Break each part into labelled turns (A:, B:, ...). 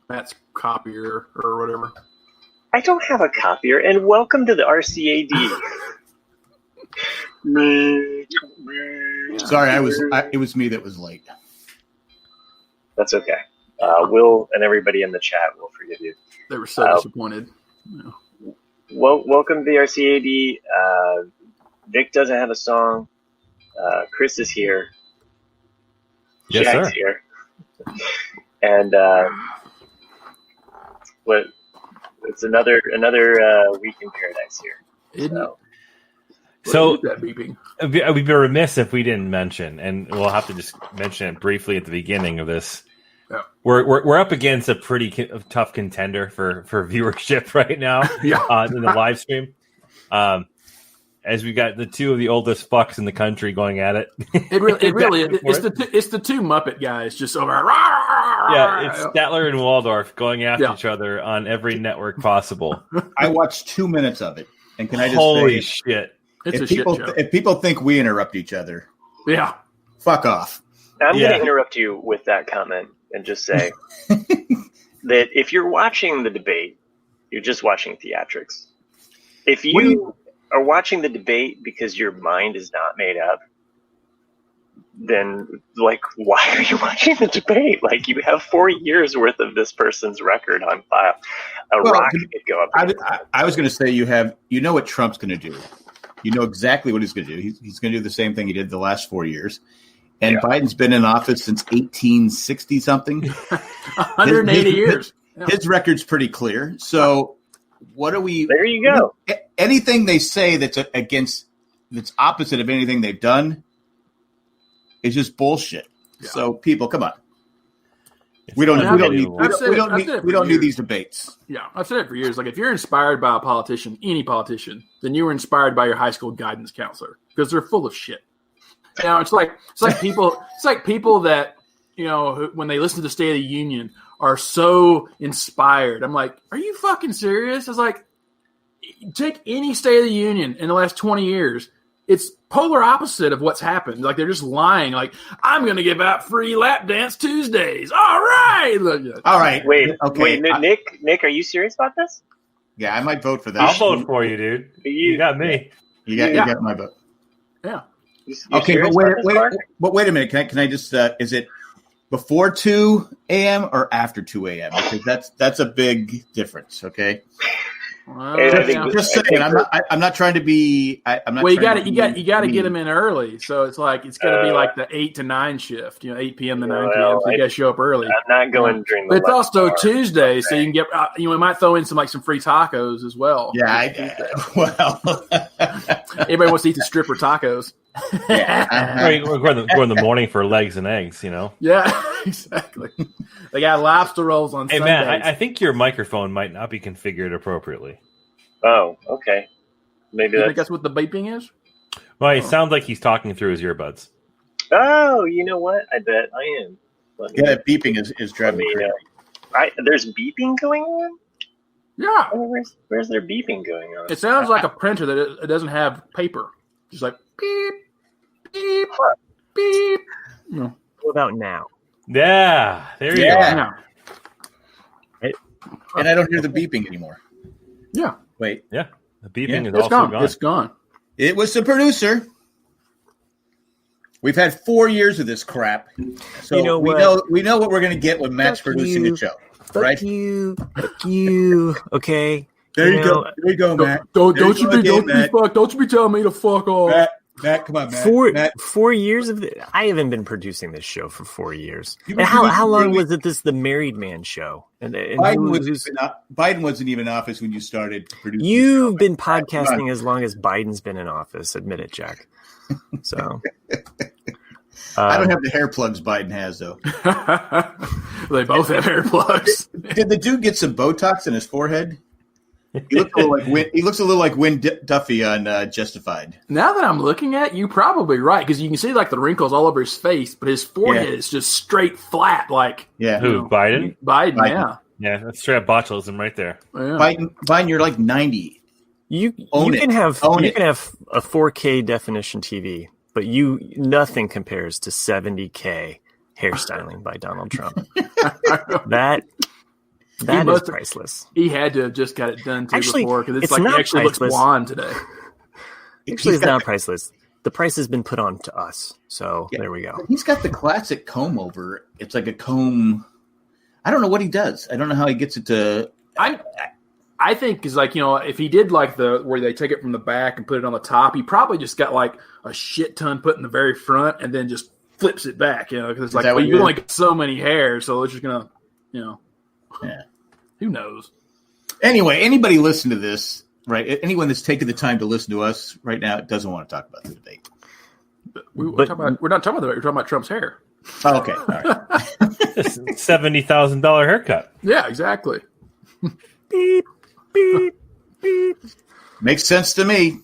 A: Matt's copier or whatever.
B: I don't have a copier, and welcome to the RCAD.
C: Sorry, it was me that was late.
B: That's okay. Will and everybody in the chat will forgive you.
A: They were so disappointed. Yeah.
B: Well, welcome to the RCAD. Vic doesn't have a song. Chris is here.
D: Yes,
B: Jack's
D: sir.
B: here. And it's another week in paradise here.
D: So
A: that beeping.
D: We'd be remiss if we didn't mention, and we'll have to just mention it briefly at the beginning of this.
A: Yeah.
D: We're up against a pretty tough contender for viewership right now. In the live stream. As we got the two of the oldest fucks in the country going at it.
A: It's the two Muppet guys just over.
D: Yeah, it's Statler and Waldorf going after each other on every network possible.
C: I watched 2 minutes of it, and can I just
D: holy
C: say,
D: shit!
A: It's a shit show.
C: If people think we interrupt each other, fuck off.
B: I'm going to interrupt you with that comment and just say that if you're watching the debate, you're just watching theatrics. If you are watching the debate because your mind is not made up, then why are you watching the debate? You have 4 years worth of this person's record on file. Rock could go up.
C: I was going to say you know what Trump's going to do. You know exactly what he's going to do. He's going to do the same thing he did the last 4 years. And Biden's been in office since 1860 something.
A: 180 years.
C: His record's pretty clear. So what are we?
B: There you go.
C: Anything they say that's opposite of anything they've done is just bullshit. Yeah. So people, come on. We don't need these debates.
A: Yeah, I've said it for years. If you're inspired by a politician, any politician, then you were inspired by your high school guidance counselor because they're full of shit. It's like people that when they listen to the State of the Union are so inspired. I'm like, are you fucking serious? I was like, take any State of the Union in the last 20 years. It's polar opposite of what's happened. They're just lying. I'm going to give out free lap dance Tuesdays. All right.
C: All right.
B: Wait, Nick, are you serious about this?
C: Yeah, I might vote for that.
D: I'll vote for you, dude. You got me.
C: You got my vote.
A: Yeah.
C: Okay, but wait a minute. Can I just? Is it before 2 a.m. or after 2 a.m.? Because that's a big difference. Okay. Just saying, I'm not trying to be. I'm not.
A: Well, you got to get them in early, so it's got to be the 8 to 9 shift. 8 p.m. to 9 p.m. So you got to show up early.
B: I'm not going during.
A: But it's also Tuesday, so you can get. We might throw in some free tacos as well.
C: Yeah.
A: Everybody wants to eat the stripper tacos.
D: Yeah. Go in the morning for legs and eggs.
A: Yeah, exactly. They got lobster rolls on Sundays.
D: Hey, Matt, I think your microphone might not be configured appropriately.
B: Oh, okay. Maybe
A: that's what the beeping is?
D: Well, it sounds like he's talking through his earbuds.
B: Oh, you know what? I bet I am.
C: That beeping is driving me crazy.
B: There's beeping going on?
A: Yeah.
B: Where's there beeping going on?
A: It sounds like a printer that it doesn't have paper. Just beep, beep, beep.
E: What about now?
D: Yeah, there you go.
C: And I don't hear the beeping anymore.
A: Yeah.
C: Wait.
D: Yeah. The beeping is also gone.
A: It's gone.
C: It was the producer. We've had 4 years of this crap. So we know what we're going to get when Matt's producing the show.
E: Fuck you. Okay.
C: There you go. There you go, Matt.
A: Don't you be telling me to fuck off.
C: Matt, come on, Matt.
E: 4 years of I haven't been producing this show for 4 years. And how long was it? This the Married Man show? And
C: Biden wasn't even in office when you started producing.
E: You've been podcasting as long as Biden's been in office. Admit it, Jack. So
C: I don't have the hair plugs Biden has, though.
A: They both have hair plugs.
C: Did the dude get some Botox in his forehead? He looks a little like Win Duffy on Justified.
A: Now that I'm looking at it, you're probably right, because you can see the wrinkles all over his face, but his forehead is just straight flat.
D: Who, Biden?
A: Biden, yeah.
D: Yeah, that's straight up botulism right there.
C: Yeah. Biden, you're 90.
E: You can have a 4K definition TV, but nothing compares to 70K hairstyling by Donald Trump. That That is priceless.
A: He had to have just got it done before because
E: it's
A: like
E: not
A: he actually
E: priceless.
A: looks blonde today.
E: Actually, it's not priceless. The price has been put on to us. So there we go.
C: He's got the classic comb over. It's like a comb. I don't know what he does. I don't know how he gets it to.
A: I think is like, if he did like where they take it from the back and put it on the top, he probably just got like a shit ton put in the very front and then just flips it back, because it's like, well, you only got so many hairs, so it's just gonna,
C: yeah.
A: Who knows?
C: Anyway, anybody listen to this, right? Anyone that's taking the time to listen to us right now doesn't want to talk about the debate.
A: We're not talking about the debate. We're talking about Trump's hair.
C: Oh, okay, all right.
D: $70,000 haircut.
A: Yeah, exactly.
E: Beep, beep, beep.
C: Makes sense to me.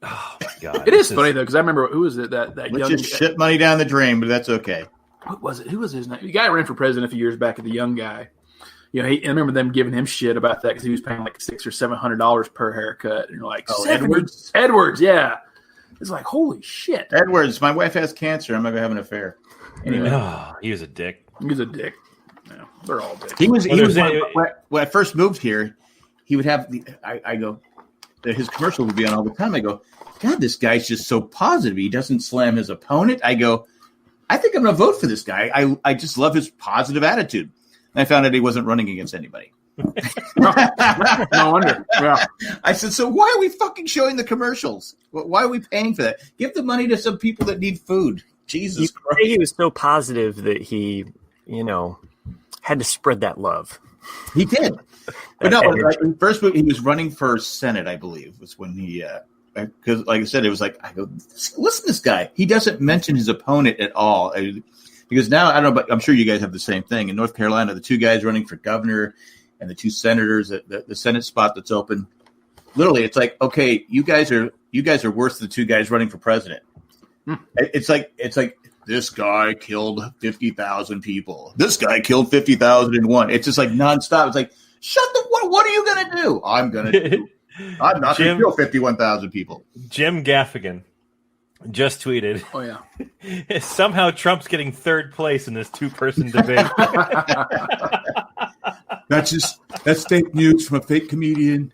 D: Oh my god!
A: It is funny though, because I remember who was it that
C: Let's
A: young
C: just shit money down the drain, but that's okay.
A: What was it? Who was his name? The guy ran for president a few years back. The young guy. I remember them giving him shit about that because he was paying like $600 or $700 per haircut, and you're like,
C: Edwards.
A: Edwards, yeah. It's like, holy shit.
C: Edwards, my wife has cancer. I'm not gonna have an affair. Anyway,
D: he was a dick.
A: He was a dick. Yeah, they're all dicks.
C: He was when I first moved here. He would have I go, his commercial would be on all the time. I go, God, this guy's just so positive. He doesn't slam his opponent. I go, I think I'm going to vote for this guy. I just love his positive attitude. And I found out he wasn't running against anybody.
A: No wonder. Yeah.
C: I said, so why are we fucking showing the commercials? Why are we paying for that? Give the money to some people that need food. Jesus Christ.
E: He was so positive that he, had to spread that love.
C: He did. But no, first he was running for Senate, I believe, was when he because like I said, it was like, I go, listen to this guy. He doesn't mention his opponent at all. Because now, I don't know, but I'm sure you guys have the same thing. In North Carolina, the two guys running for governor and the two senators, the Senate spot that's open, literally, it's like, okay, you guys are worse than the two guys running for president. It's like this guy killed 50,000 people. This guy killed 50,001. It's just like nonstop. It's like, what are you going to do? I'm not going to kill 51,000 people. Jim
D: Gaffigan just tweeted.
A: Oh, yeah.
D: Somehow Trump's getting third place in this 2-person debate.
C: That's fake news from a fake comedian.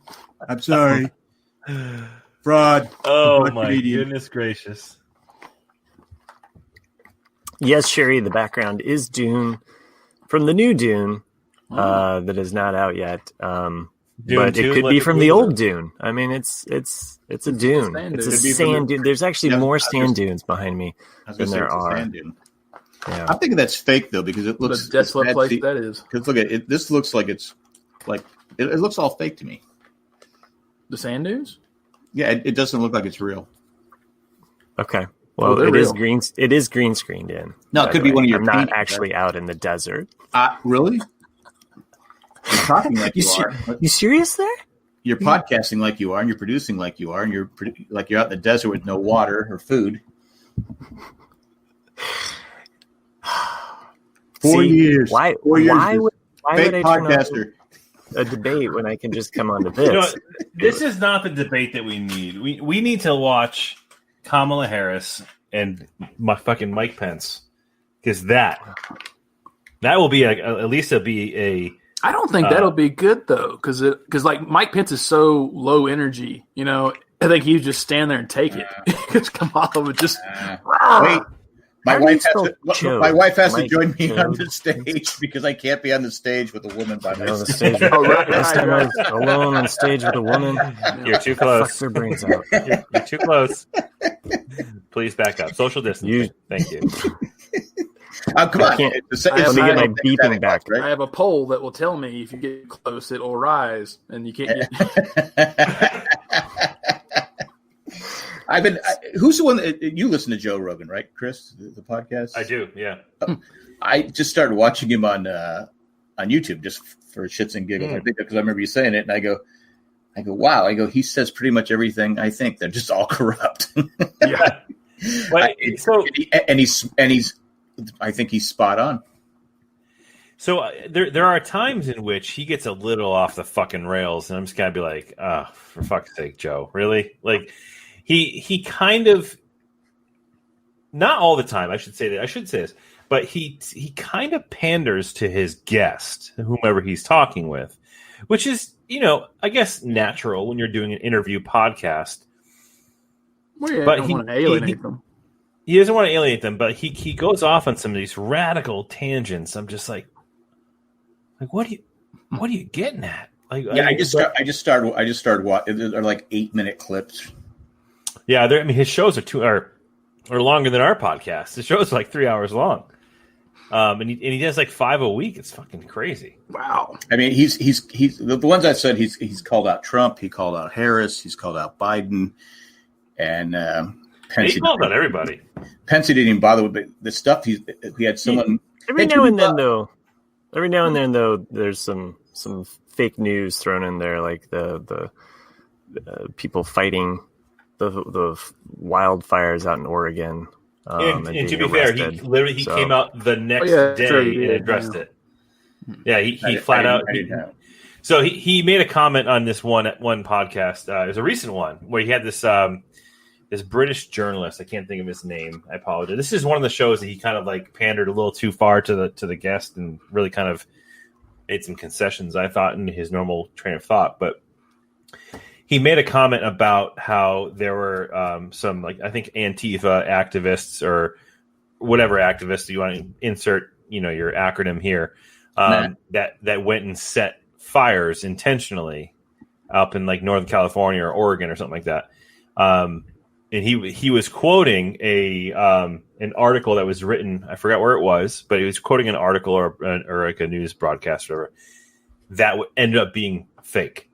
C: I'm sorry. Fraud.
D: Oh, my goodness gracious.
E: Yes, Sherry, the background is Dune from the new Dune that is not out yet. But it could be from the old Dune. I mean, it's a dune. It's a sand dune. There's actually more sand dunes behind me than there are.
C: Yeah. I'm thinking that's fake though, because it looks
A: desolate place that is.
C: Because look at it. This looks like it's like it looks all fake to me.
A: The sand dunes?
C: Yeah, it doesn't look like it's real.
E: Okay. Well, it is green. It is green screened in.
C: No, it could be one of your.
E: I'm not actually out in the desert.
C: Really? You're talking like you are.
E: You serious there?
C: You're podcasting like you are, and you're producing like you are, and you're like you're out in the desert with no water or food. 4 years.
E: Why?
C: 4 years.
E: Why would I
C: podcaster
E: turn on a debate when I can just come on to this?
D: This is not the debate that we need. We need to watch Kamala Harris and fucking Mike Pence, because that will be at least it'll be a.
A: I don't think that'll be good though, because like Mike Pence is so low energy. I think he would just stand there and take it. Because Kamala would just
C: wait. My wife has to join me on the stage because I can't be on the stage with a woman by myself.
E: Last time I was alone on stage with a woman.
D: You're too close.
E: Fucks their brains out.
D: You're too close. Please back up. Social distancing. Thank you.
C: Come on.
E: Let me get my beeping back.
A: Right? I have a poll that will tell me if you get close, it will rise, and you can't get.
C: Who's the one that you listen to Joe Rogan, right, Chris? The podcast?
D: I do, yeah.
C: I just started watching him on YouTube just for shits and giggles. I think because I remember you saying it, and I go, wow. I go, he says pretty much everything I think. They're just all corrupt.
A: Yeah.
C: I think he's spot on.
D: So there are times in which he gets a little off the fucking rails, and I'm just gotta be like, oh, for fuck's sake, Joe, really? Like. He kind of, not all the time, I should say this, but he kind of panders to his guest, whomever he's talking with, which is, I guess natural when you're doing an interview podcast.
A: Well, yeah, but he doesn't want to alienate them.
D: He doesn't want to alienate them, but he goes off on some of these radical tangents. I'm just like what are you getting at? Like,
C: I just started watching. They're like 8-minute clips.
D: Yeah, his shows are longer than our podcast. The show's like 3 hours long, and he does like 5 a week. It's fucking crazy.
A: Wow.
C: I mean, he's the ones I said he's called out Trump. He called out Harris. He's called out Biden, and Pence.
D: He called out everybody.
C: Pence didn't even bother with the stuff. He had someone
E: every now and then though. There's some fake news thrown in there, like the people fighting the wildfires out in Oregon.
D: And to be fair, he came out the next day and addressed it. Yeah, he flat out. So he made a comment on this one podcast. It was a recent one where he had this British journalist. I can't think of his name. I apologize. This is one of the shows that he kind of like pandered a little too far to the guest and really kind of made some concessions, I thought, in his normal train of thought. But he made a comment about how there were some, like, I think Antifa activists or whatever activists you want to insert, your acronym here, that went and set fires intentionally up in like Northern California or Oregon or something like that. And he was quoting an article that was written. I forgot where it was, but he was quoting an article or like a news broadcast or whatever that ended up being fake.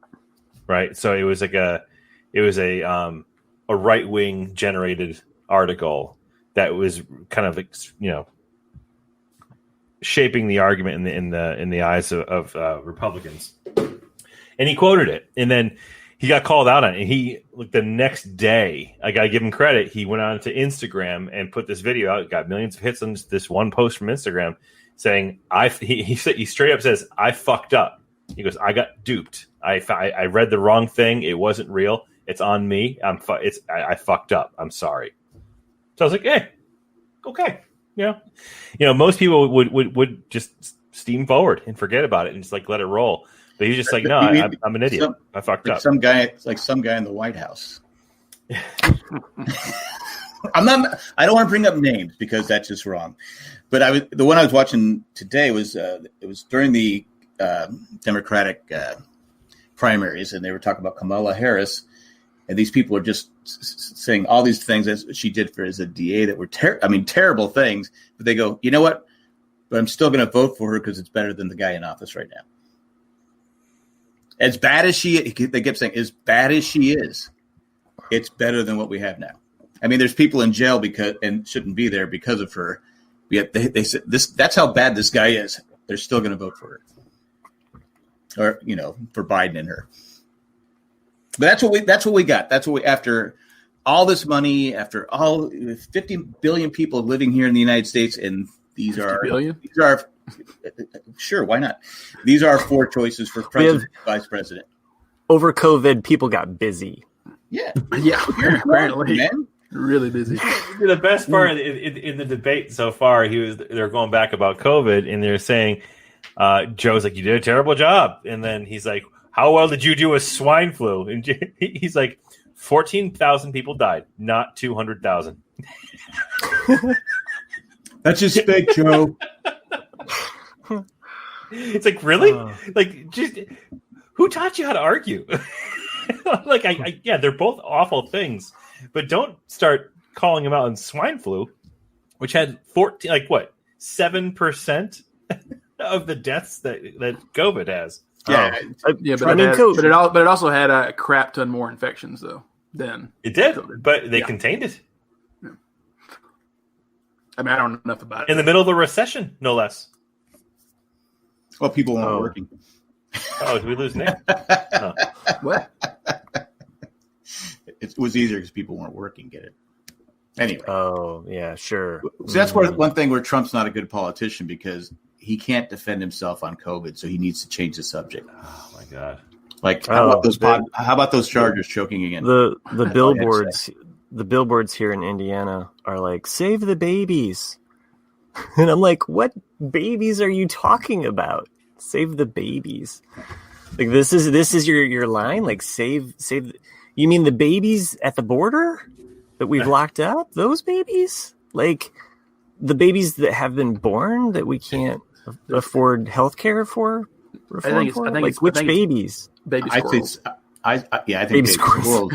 D: Right, so it was a right wing generated article that was kind of shaping the argument in the eyes of Republicans, and he quoted it, and then he got called out on it. And he the next day, I gotta give him credit. He went on to Instagram and put this video out. Got millions of hits on this one post from Instagram saying he straight up says, "I fucked up." He goes, "I got duped. I read the wrong thing. It wasn't real. It's on me. I fucked up. I'm sorry." So I was like, "Hey, okay." Most people would just steam forward and forget about it and just like let it roll. But he's just like, "No, I'm an idiot. I fucked up."
C: Some guy in the White House. I don't want to bring up names because that's just wrong. But the one I was watching today was it was during the Democratic primaries, and they were talking about Kamala Harris, and these people are just saying all these things as she did as a DA that were terrible things. But they go, "You know what? But I'm still going to vote for her because it's better than the guy in office right now." As bad as they kept saying, as bad as she is, it's better than what we have now. I mean, there's people in jail and shouldn't be there because of her. Yet they said that's how bad this guy is. They're still going to vote for her. Or for Biden and her, but that's what we got. That's what we after all this money, after all 50 billion people living here in the United States, and these are sure, why not? These are our 4 choices for president, vice president.
E: Over COVID, people got busy.
C: Yeah,
A: apparently, man. Really busy.
D: The best part in the debate so far, they're going back about COVID, and they're saying. Joe's like, "You did a terrible job," and then he's like, "How well did you do with swine flu?" And he's like, 14,000 people died, not 200,000.
C: That's just fake, Joe.
D: It's like, really? Like, just who taught you how to argue? Like, they're both awful things, but don't start calling them out on swine flu, which had 7% of the deaths that COVID has.
A: Yeah, but it also had a crap ton more infections though. Then
D: it did,
A: COVID.
D: But they contained it.
A: Yeah. I mean, I don't know enough about it.
D: In the middle of a recession, no less.
C: Well, people weren't working.
D: Oh, did we lose Nick? No.
A: What?
C: It was easier because people weren't working. Get it? Anyway.
E: Oh, yeah, sure.
C: So that's one thing where Trump's not a good politician because he can't defend himself on COVID, so he needs to change the subject.
D: Oh my God!
C: Like how about those Chargers choking again?
E: The billboards here in Indiana are like, "Save the babies." And I'm like, what babies are you talking about? Save the babies. Like this is your line? Like save you mean the babies at the border that we've locked up? Those babies? Like the babies that have been born that we can't afford health care for?
A: I think
E: which babies?
A: Baby squirrels.
C: I think baby squirrels.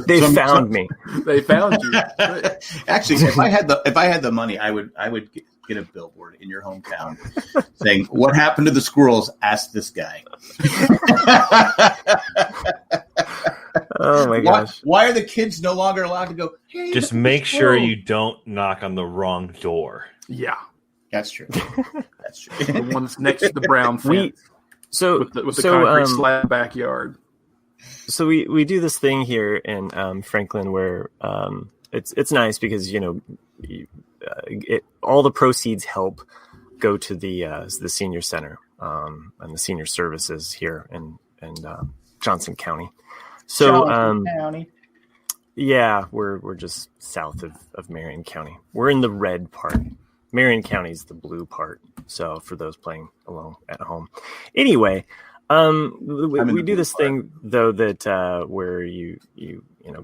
E: They found me.
A: They found you.
C: Actually, if I had the money, I would get a billboard in your hometown saying, "What happened to the squirrels? Ask this guy."
E: Oh my gosh!
C: Why are the kids no longer allowed to go? Hey,
D: just make sure you don't knock on the wrong door.
A: Yeah,
C: that's true. That's true.
A: The one that's next to the brown fence. With the concrete slab backyard.
E: So we do this thing here in Franklin where it's nice because all the proceeds help go to the senior center and the senior services here in Johnson County. So
C: County.
E: Yeah, we're just south of Marion County. We're in the red part. Marion County is the blue part. So for those playing along at home, anyway. We do this thing though that where you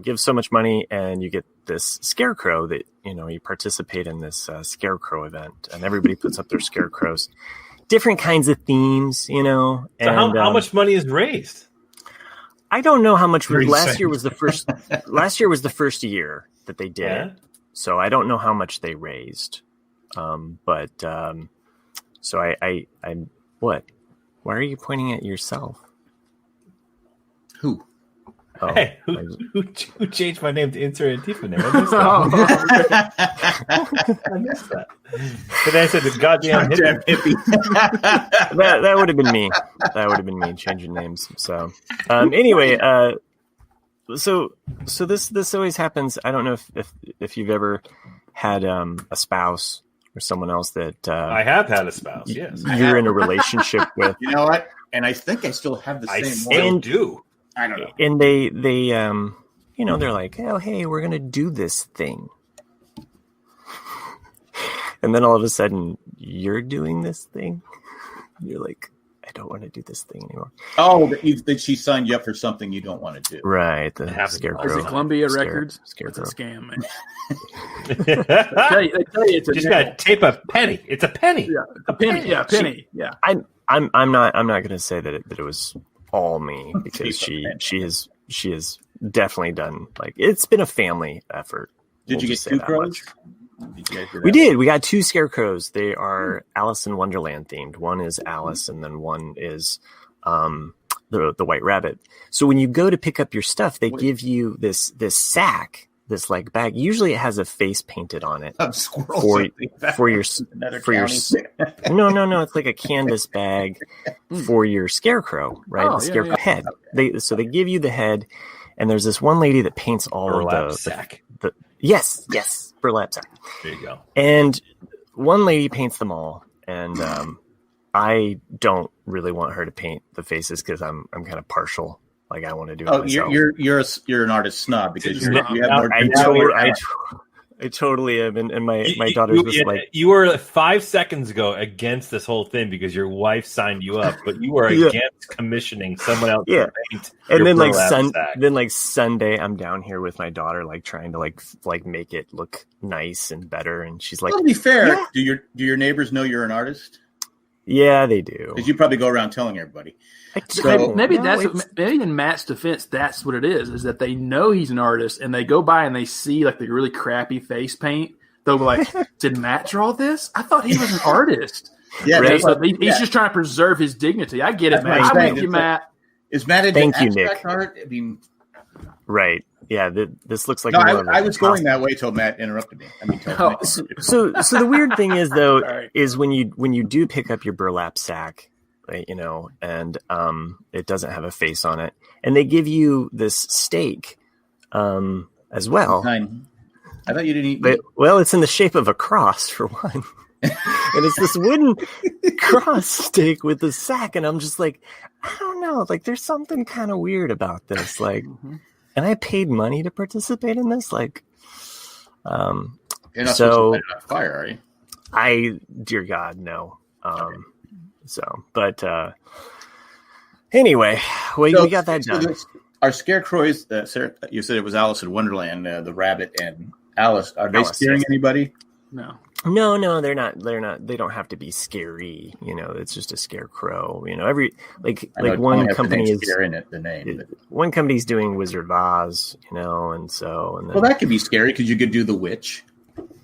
E: give so much money and you get this scarecrow that you participate in this scarecrow event, and everybody puts up their scarecrows, different kinds of themes, and
D: so how much money is raised?
E: I don't know how much. Last year was the first year that they did it, so I don't know how much they raised. So I what? Why are you pointing at yourself?
C: Who?
D: Oh, hey, who changed my name to Insert Antifa name? I missed that. But I said the goddamn hippie.
E: that would have been me. That would have been me changing names. So anyway, so this always happens. I don't know if you've ever had a spouse or someone else that
D: I have had a spouse. Yes,
E: you're in a relationship with.
C: You know what? And I think I still have the same.
D: I still do.
C: I don't know.
E: And they they're like, oh hey, we're gonna do this thing, and then all of a sudden you're doing this thing. You're like, I don't want to do this thing anymore.
C: Oh, that she signed you up for something you don't want to do.
E: Right. The scarecrow.
A: Is it Columbia Records?
E: Scarecrow.
A: It's a scam, man. They tell you it's a
D: just got to tape a penny. It's a penny.
A: Yeah, a penny. Yeah, a penny. Yeah.
E: I'm not going to say that it was all me, because she has definitely done, like, it's been a family effort.
C: Did you get two crows?
E: We did. We got two scarecrows. They are Alice in Wonderland themed. One is Alice, and then one is the White Rabbit. So when you go to pick up your stuff, they give you this sack, this like bag. Usually it has a face painted on it for your no. It's like a canvas bag for your scarecrow, right? The scarecrow head. They give you the head, and there's this one lady that paints all of the
D: sack.
E: Yes, burlap sack.
D: There you go.
E: And one lady paints them all, and I don't really want her to paint the faces because I'm kind of partial. Like, I want to do it myself.
C: You're an artist snob because you have more.
E: I totally am, and my daughter's just like,
D: you were 5 seconds ago against this whole thing because your wife signed you up, but you were against commissioning someone else to paint.
E: And then like Sunday, I'm down here with my daughter, like trying to like make it look nice and better, and she's like,
C: well, to be fair, do your neighbors know you're an artist?
E: Yeah, they do.
C: Because you probably go around telling everybody.
A: Maybe in Matt's defense, that's what it is that they know he's an artist, and they go by and they see like the really crappy face paint. They'll be like, "Did Matt draw this? I thought he was an artist."
C: Yeah,
A: right? So he's just trying to preserve his dignity. I get it, man. I'm with you, Matt.
C: Is Matt into abstract art? I mean,
E: right? Yeah, this looks like.
C: No, I was going that way till Matt interrupted me.
E: So the weird thing is though is when you do pick up your burlap sack, and it doesn't have a face on it, and they give you this steak as well.
C: I thought you didn't eat meat.
E: Well, it's in the shape of a cross for one. And it's this wooden cross steak with the sack, and I'm just like, I don't know, like there's something kind of weird about this, like. And I paid money to participate in this, like.
C: You're not supposed to light it on fire, are you?
E: Dear God, no. But anyway, we got that done.
C: Our scarecrows, Sarah, you said it was Alice in Wonderland, the rabbit and Alice. Are they scaring anybody?
A: No,
E: they're not. They don't have to be scary. It's just a scarecrow. Every one company is
C: scaring it. The name.
E: One company's doing Wizard of Oz, and then,
C: well, that could be scary because you could do the witch.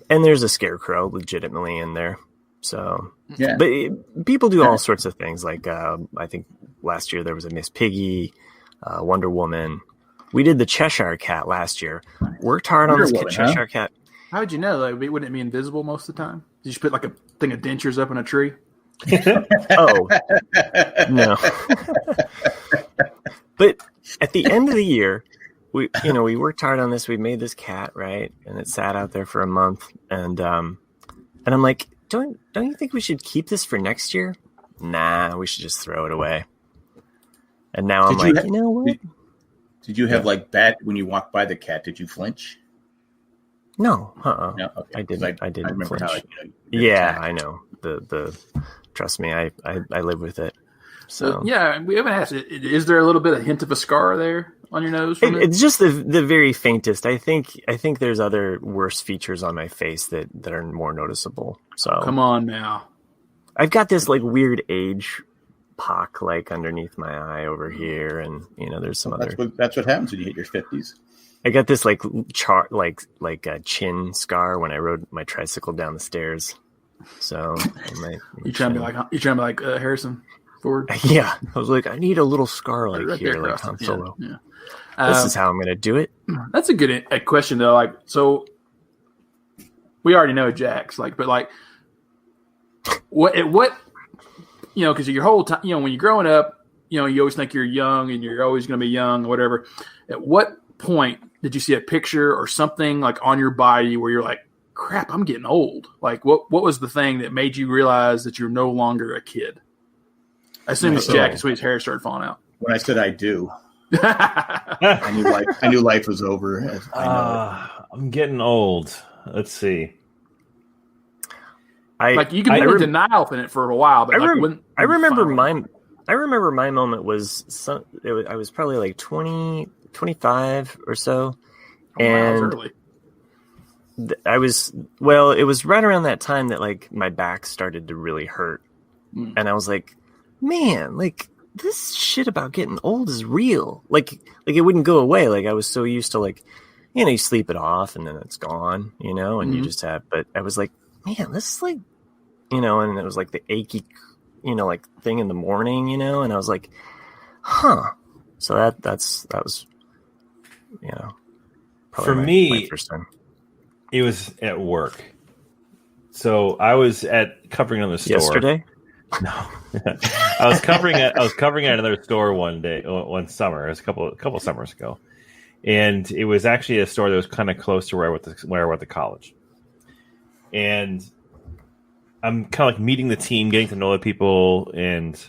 E: And there's a scarecrow legitimately in there. So,
C: yeah.
E: But people do all sorts of things. Like I think last year there was a Miss Piggy, Wonder Woman. We did the Cheshire Cat last year. Worked hard on this Cheshire Cat.
A: How would you know? Wouldn't it be invisible most of the time? Did you just put like a thing of dentures up in a tree?
E: Oh, no. But at the end of the year, we worked hard on this. We made this cat, right? And it sat out there for a month. And I'm like, don't you think we should keep this for next year? Nah, we should just throw it away. And now you know what?
C: Did you have when you walked by the cat? Did you flinch?
E: No,
C: No, okay.
E: I didn't. I didn't
C: remember
E: flinch.
C: how
E: I know. The trust me, I live with it. So
A: yeah, we haven't asked. Is there a little bit of hint of a scar there on your nose?
E: It's just the very faintest. I think there's other worse features on my face that are more noticeable. So
A: come on now.
E: I've got this weird age pock underneath my eye over here, and there's some other.
C: That's what happens when you hit your 50s.
E: I got this a chin scar when I rode my tricycle down the stairs. So
A: you trying to be like Harrison Ford?
E: Yeah, I was like, I need a little scar here, like Han Solo.
A: Yeah.
E: This is how I'm going to do it.
A: That's a good question though. So we already know Jax, but what because your whole time, when you're growing up, you always think you're young and you're always going to be young or whatever. At what point did you see a picture or something on your body where you're like, crap, I'm getting old? What was the thing that made you realize that you're no longer a kid? I assume it's Jack when his hair started falling out.
C: When I said I do, I knew life was over.
D: I'm getting old. Let's see.
A: You can be in denial in it for a while, but
E: I remember my moment was I was probably 20, 25 or so, and
A: early.
E: it was right around that time that my back started to really hurt, and I was like, man, this shit about getting old is real. It wouldn't go away. I was so used to you sleep it off and then it's gone, and you just have. But I was like, man, this is and it was the achy, thing in the morning, and I was like, huh. So that was,
D: for me,
E: my first time.
D: It was at work. So I was covering on the store
E: yesterday.
D: No, I was covering at another store one summer. It was a couple summers ago, and it was actually a store that was kind of close to where I went to college. And I'm kind of meeting the team, getting to know the people, and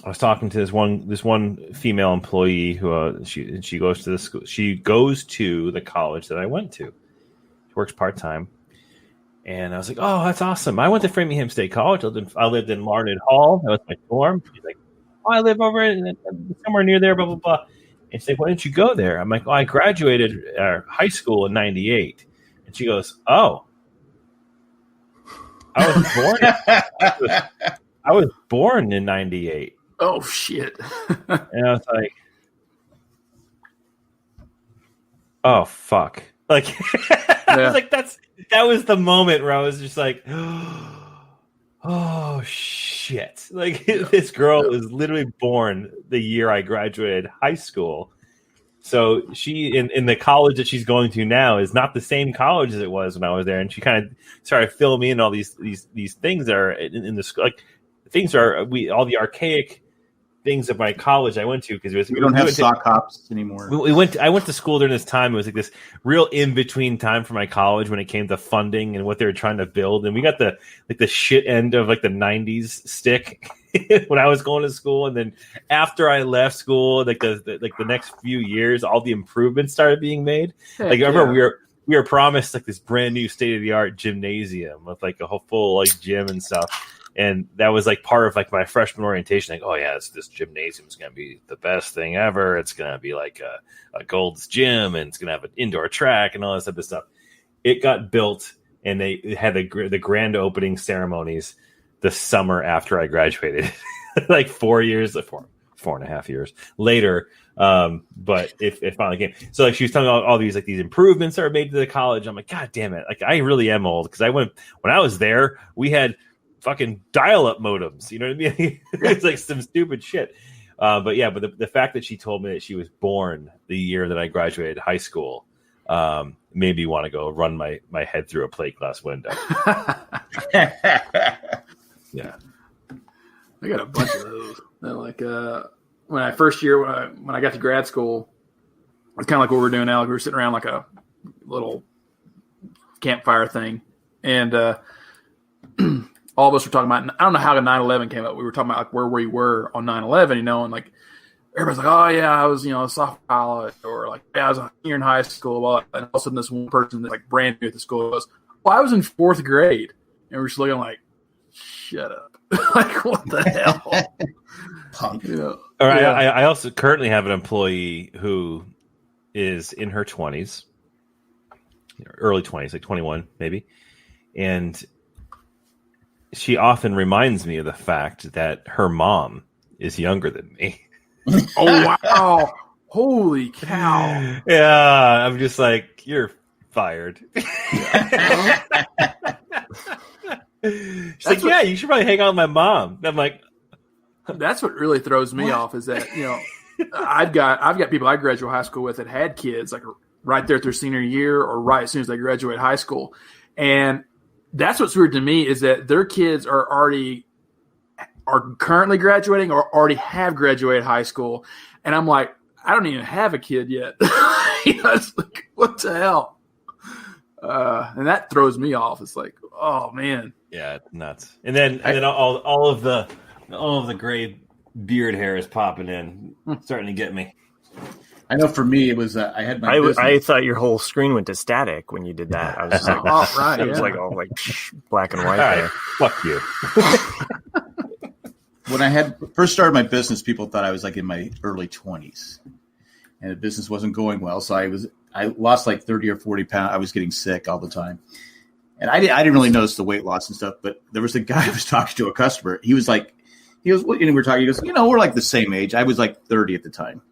D: I was talking to this one female employee who she goes to the school. She goes to the college that I went to. She works part-time. And I was like, "Oh, that's awesome! I went to Framingham State College. I lived in Larned Hall. That was my dorm." She's like, "Oh, I live over somewhere near there." Blah blah blah. And she's like, "Why didn't you go there?" I'm like, "Oh, I graduated high school in '98." And she goes, "Oh, I was born in '98."
A: Oh shit!
D: And I was like, "Oh fuck!" I was like, that was the moment where I was just like, oh shit. This girl was literally born the year I graduated high school. So she in the college that she's going to now is not the same college as it was when I was there. And she kind of started filling me in all these things that are in the school. Things are all the archaic things of my college I went to, because
C: we don't have sock hops anymore.
D: I went to school during this time. It was this real in between time for my college when it came to funding and what they were trying to build. And we got the shit end of the 90s stick when I was going to school. And then after I left school, the next few years, all the improvements started being made. I remember we were promised like this brand new state of the art gymnasium with like a whole full like gym and stuff. And that was like part of like my freshman orientation. Like, oh yeah, this gymnasium is going to be the best thing ever. It's going to be like a Gold's Gym, and it's going to have an indoor track and all this type of stuff. It got built, and they had the grand opening ceremonies the summer after I graduated, like 4.5 years later. But it finally came. So like she was telling me all these like these improvements that are made to the college. I'm like, God damn it! Like I really am old because when I was there, we had fucking dial-up modems, you know what I mean? It's like some stupid shit. But the fact that she told me that she was born the year that I graduated high school made me want to go run my head through a plate glass window. Yeah,
A: I got a bunch of those. Like when I first year when I got to grad school, it's kind of like what we're doing now. Like we were sitting around like a little campfire thing, and all of us were talking about, I don't know how the 9/11 came up. We were talking about like where we were on 9/11, and like everybody's like, oh yeah, I was, a sophomore college, or like, yeah, I was a senior in high school. Well, and all of a sudden this one person that's like brand new at the school goes, well, I was in 4th grade. And we're just looking like, shut up. Like, what the hell?
C: Punk.
D: All right. Yeah. I also currently have an employee who is in her 20s, early 20s, like 21 maybe. And she often reminds me of the fact that her mom is younger than me.
A: Oh, wow. Holy cow.
D: Yeah. I'm just like, you're fired. She's like, yeah, you should probably hang out with my mom. And I'm like,
A: that's what really throws me off is that, I've got people I graduated high school with that had kids like right there at their senior year or right as soon as they graduate high school. And that's what's weird to me is that their kids are currently graduating or already have graduated high school. And I'm like, I don't even have a kid yet. It's like, what the hell? And that throws me off. It's like, oh man.
D: Yeah, it's nuts. And then all of the gray beard hair is popping in, starting to get me.
C: I know for me, it was I had my.
E: I thought your whole screen went to static when you did that. I was just like,
A: oh, right.
E: It was like all like black and white
D: right,
E: there.
D: Fuck you.
C: When I first started my business, people thought I was like in my early 20s, and the business wasn't going well. So I lost like 30 or 40 pounds. I was getting sick all the time, and I didn't really notice the weight loss and stuff. But there was a guy who was talking to a customer. He was, and we were talking. He goes, we're like the same age. I was like 30 at the time.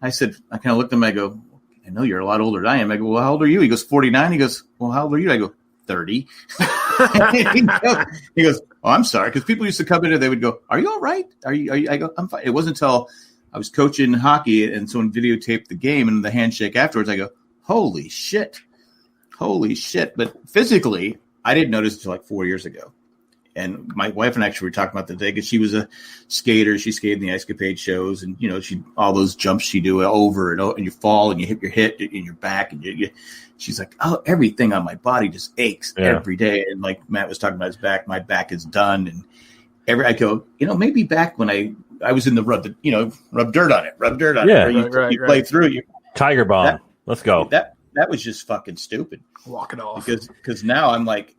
C: I said, I kind of looked at him. I go, I know you're a lot older than I am. I go, well, how old are you? He goes, 49. He goes, well, how old are you? I go, 30. He goes, oh, I'm sorry. Because people used to come in and they would go, are you all right? Are you? I go, I'm fine. It wasn't until I was coaching hockey and someone videotaped the game and the handshake afterwards. I go, holy shit. But physically, I didn't notice until like 4 years ago. And my wife and I actually were talking about the day because she was a skater. She skated in the Ice Capade shows, and she all those jumps she do over and over, and you fall and you hit your hip in your back, and she's like, oh, everything on my body just aches every day. And like Matt was talking about his back, my back is done. And I go, maybe back when I was in the rub dirt on it.
D: Yeah,
C: you play through you.
D: Tiger Bomb. Let's go.
C: That was just fucking stupid.
A: Walk it off
C: because now I'm like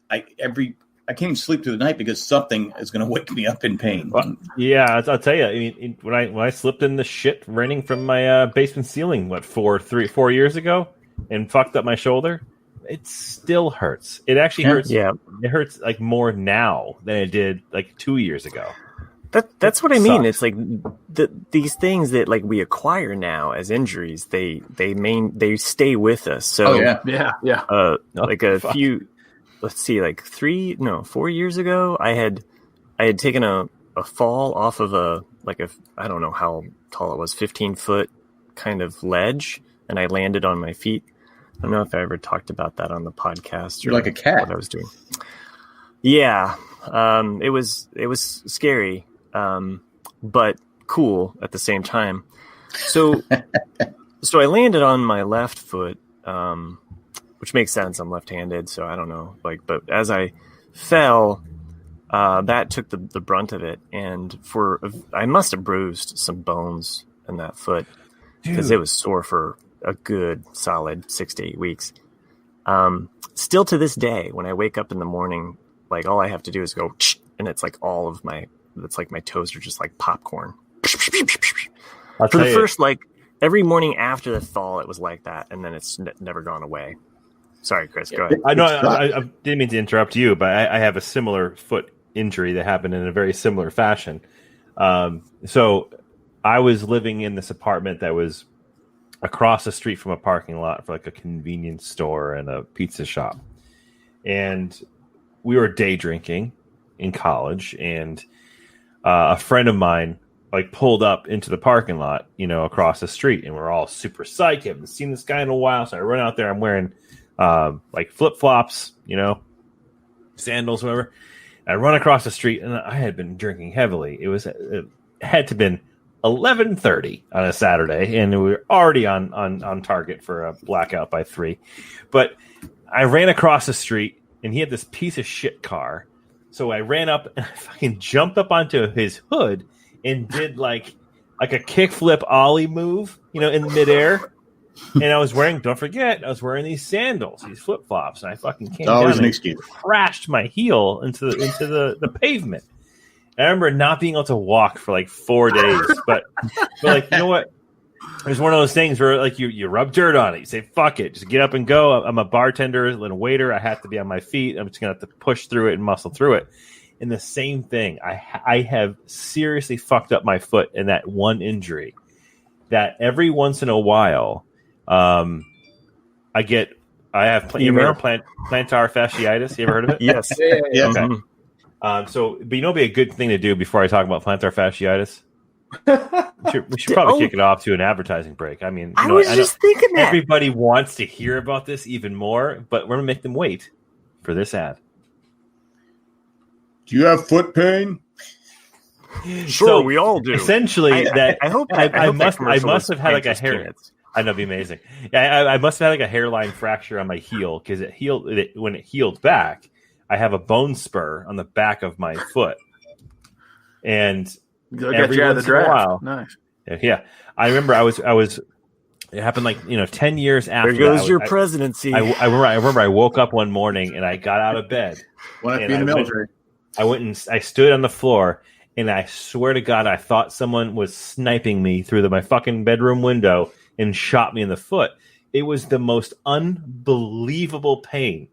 C: I can't even sleep through the night because something is going to wake me up in pain.
D: Well, yeah, I'll tell you. I mean, when I slipped in the shit raining from my basement ceiling, 4 years ago, and fucked up my shoulder, it still hurts. It actually hurts. Yeah, it hurts like more now than it did like 2 years ago.
E: That's what I mean. It's like these things that like we acquire now as injuries, they stay with us. So
A: yeah.
E: Few. Let's see, like 4 years ago, I had taken a fall off of I don't know how tall it was, 15-foot kind of ledge, and I landed on my feet. I don't know if I ever talked about that on the podcast.
C: You're like a cat.
E: What I was doing. Yeah, it was scary, but cool at the same time. So I landed on my left foot. Which makes sense. I'm left-handed, so I don't know. But as I fell, that took the brunt of it, and I must have bruised some bones in that foot because it was sore for a good solid 6 to 8 weeks. Still to this day, when I wake up in the morning, like all I have to do is go, and it's like it's like my toes are just like popcorn. For the first, like every morning after the thaw, it was like that, and then it's never gone away. Sorry, Chris, go ahead.
D: I know I didn't mean to interrupt you, but I have a similar foot injury that happened in a very similar fashion. So I was living in this apartment that was across the street from a parking lot for like a convenience store and a pizza shop. And we were day drinking in college, and a friend of mine like pulled up into the parking lot, across the street, and we're all super psyched. I haven't seen this guy in a while. So I run out there. I'm wearing like flip-flops, sandals, whatever. I run across the street, and I had been drinking heavily. It had to have been 11:30 on a Saturday, and we were already on target for a blackout by 3. But I ran across the street, and he had this piece of shit car. So I ran up, and I fucking jumped up onto his hood and did like a kickflip ollie move, in midair. And I was wearing these sandals, these flip-flops, and I fucking came down and crashed my heel into the pavement. I remember not being able to walk for like 4 days, but like, you know what? It was one of those things where like you rub dirt on it. You say, fuck it, just get up and go. I'm a bartender and a waiter. I have to be on my feet. I'm just going to have to push through it and muscle through it. And the same thing, I have seriously fucked up my foot in that one injury that every once in a while, I have you ever heard of plantar fasciitis? You ever heard of it?
E: Yes.
C: Yeah.
D: Okay. But it'd be a good thing to do before I talk about plantar fasciitis. We should probably kick it off to an advertising break. I mean,
E: I was just thinking that
D: everybody wants to hear about this even more, but we're gonna make them wait for this ad.
C: Do you have foot pain?
E: Sure, so we all do.
D: Essentially, I must have had like a hair.
E: Kids.
D: I know, it'd be amazing. I must have had like a hairline fracture on my heel because when it healed back. I have a bone spur on the back of my foot, and every once in a while,
A: nice.
D: Yeah, I remember I was. It happened like 10 years after.
E: There goes your presidency.
D: I remember I woke up one morning and I got out of bed.
C: Want to be in the military?
D: I went and I stood on the floor, and I swear to God, I thought someone was sniping me through my fucking bedroom window and shot me in the foot. It was the most unbelievable pain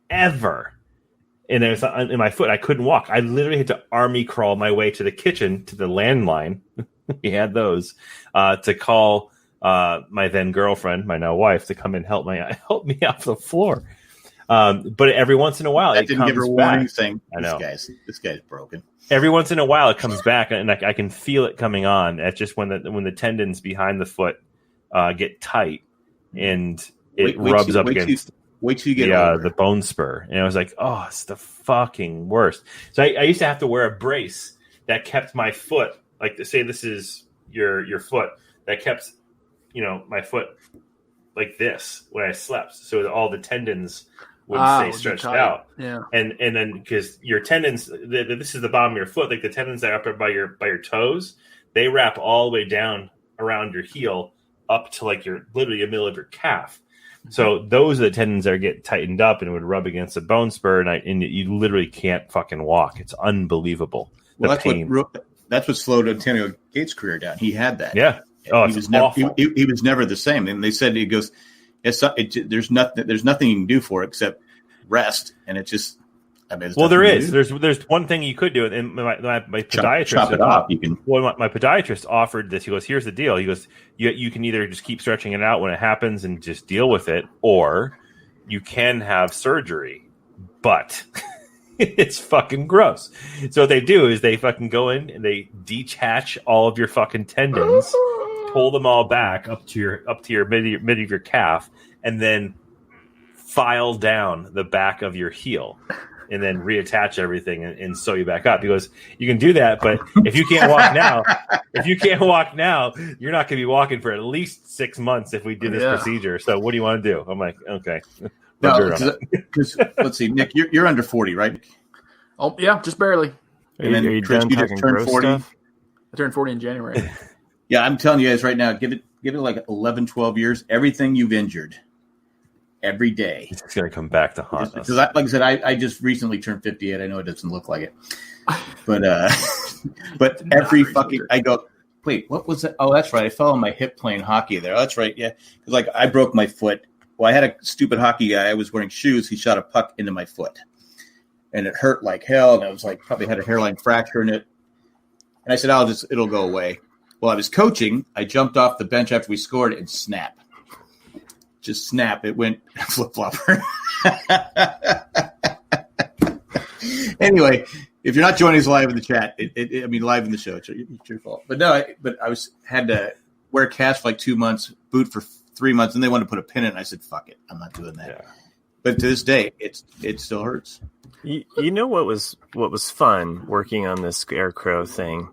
D: ever. And it was in my foot. I couldn't walk. I literally had to army crawl my way to the kitchen, to the landline. We had those to call my then girlfriend, my now wife, to come and help me off the floor. But every once in a while, it didn't give her a warning saying,
C: I know this guy's broken.
D: Every once in a while, it comes back, and I can feel it coming on. That's just when the tendons behind the foot get tight, and it rubs up against.
C: Wait till you get
D: the bone spur. And I was like, oh, it's the fucking worst. So I used to have to wear a brace that kept my foot, like to say this is your foot, that kept, my foot like this when I slept. So all the tendons would stay stretched out.
A: Yeah.
D: And then because your tendons, this is the bottom of your foot, like the tendons that are up by your toes, they wrap all the way down around your heel up to like literally the middle of your calf. So those are the tendons that get tightened up and it would rub against the bone spur, and you literally can't fucking walk. It's unbelievable.
C: Well, that's what slowed Antonio Gates' career down. He had that.
D: Yeah. Oh,
C: he was never the same. And they said there's nothing you can do for it except rest, and it just.
D: There is. There's one thing you could do, and my podiatrist
C: chop it off. You can.
D: Well, my podiatrist offered this. He goes, "Here's the deal." He goes, "You can either just keep stretching it out when it happens and just deal with it, or you can have surgery, but it's fucking gross." So what they do is they fucking go in and they detach all of your fucking tendons, pull them all back up to your mid of your calf, and then file down the back of your heel. And then reattach everything and sew you back up. Because you can do that, but if you can't walk now, you're not going to be walking for at least 6 months if we do this procedure. So what do you want to do? I'm like, okay.
C: Because let's see, Nick, you're under 40, right?
A: Oh yeah, just barely.
C: And then Chris, you just turned 40.
A: I turned 40 in January.
C: Yeah, I'm telling you guys right now, give it like 11, 12 years. Everything you've injured every day.
D: It's going to come back to haunt us.
C: Because, like I said, I just recently turned 58. I know it doesn't look like it, but every fucking I go. Wait, what was it? Oh, that's right. I fell on my hip playing hockey there. Oh, that's right. Yeah, because like I broke my foot. Well, I had a stupid hockey guy. I was wearing shoes. He shot a puck into my foot, and it hurt like hell. And I was like, probably had a hairline fracture in it. And I said, it'll go away. Well, I was coaching. I jumped off the bench after we scored and snap. Just snap. It went flip-flopper. Anyway, if you're not joining us live in the chat, live in the show, it's your fault. But no, I had to wear a cast for like 2 months, boot for 3 months, and they wanted to put a pin in it. And I said, fuck it. I'm not doing that. Yeah. But to this day, it still hurts.
E: You know what was fun working on this scarecrow thing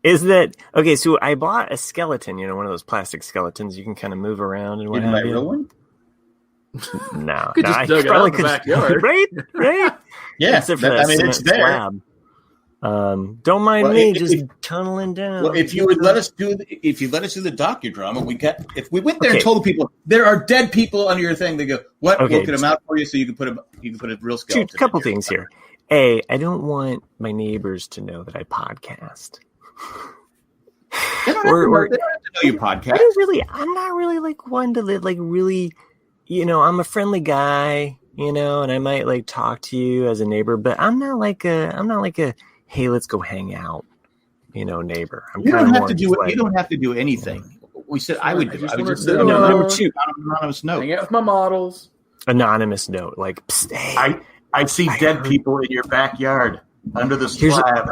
E: is that okay? So I bought a skeleton, one of those plastic skeletons you can kind of move around and what have you.
C: Real one?
E: No,
A: could just dug it out in the backyard,
E: right?
C: Yeah, it's there.
E: Slab. Don't mind me just tunneling down.
C: Well, if you would let us do the docudrama, if we went there and told the people there are dead people under your thing, they go, "What? We'll get them out for you, so you can put a real skeleton."
E: A couple things here. A, I don't want my neighbors to know that I podcast.
C: They don't have to know you podcast.
E: I'm not really like one to like really, I'm a friendly guy, and I might like talk to you as a neighbor, but I'm not like a hey, let's go hang out, neighbor.
C: You don't have to do it. You don't have to do anything. We said I would do. I would just say, number 2, anonymous note.
A: Hang out with my models.
E: Anonymous note, like, psst, hey,
C: I see dead people in your backyard under the slab.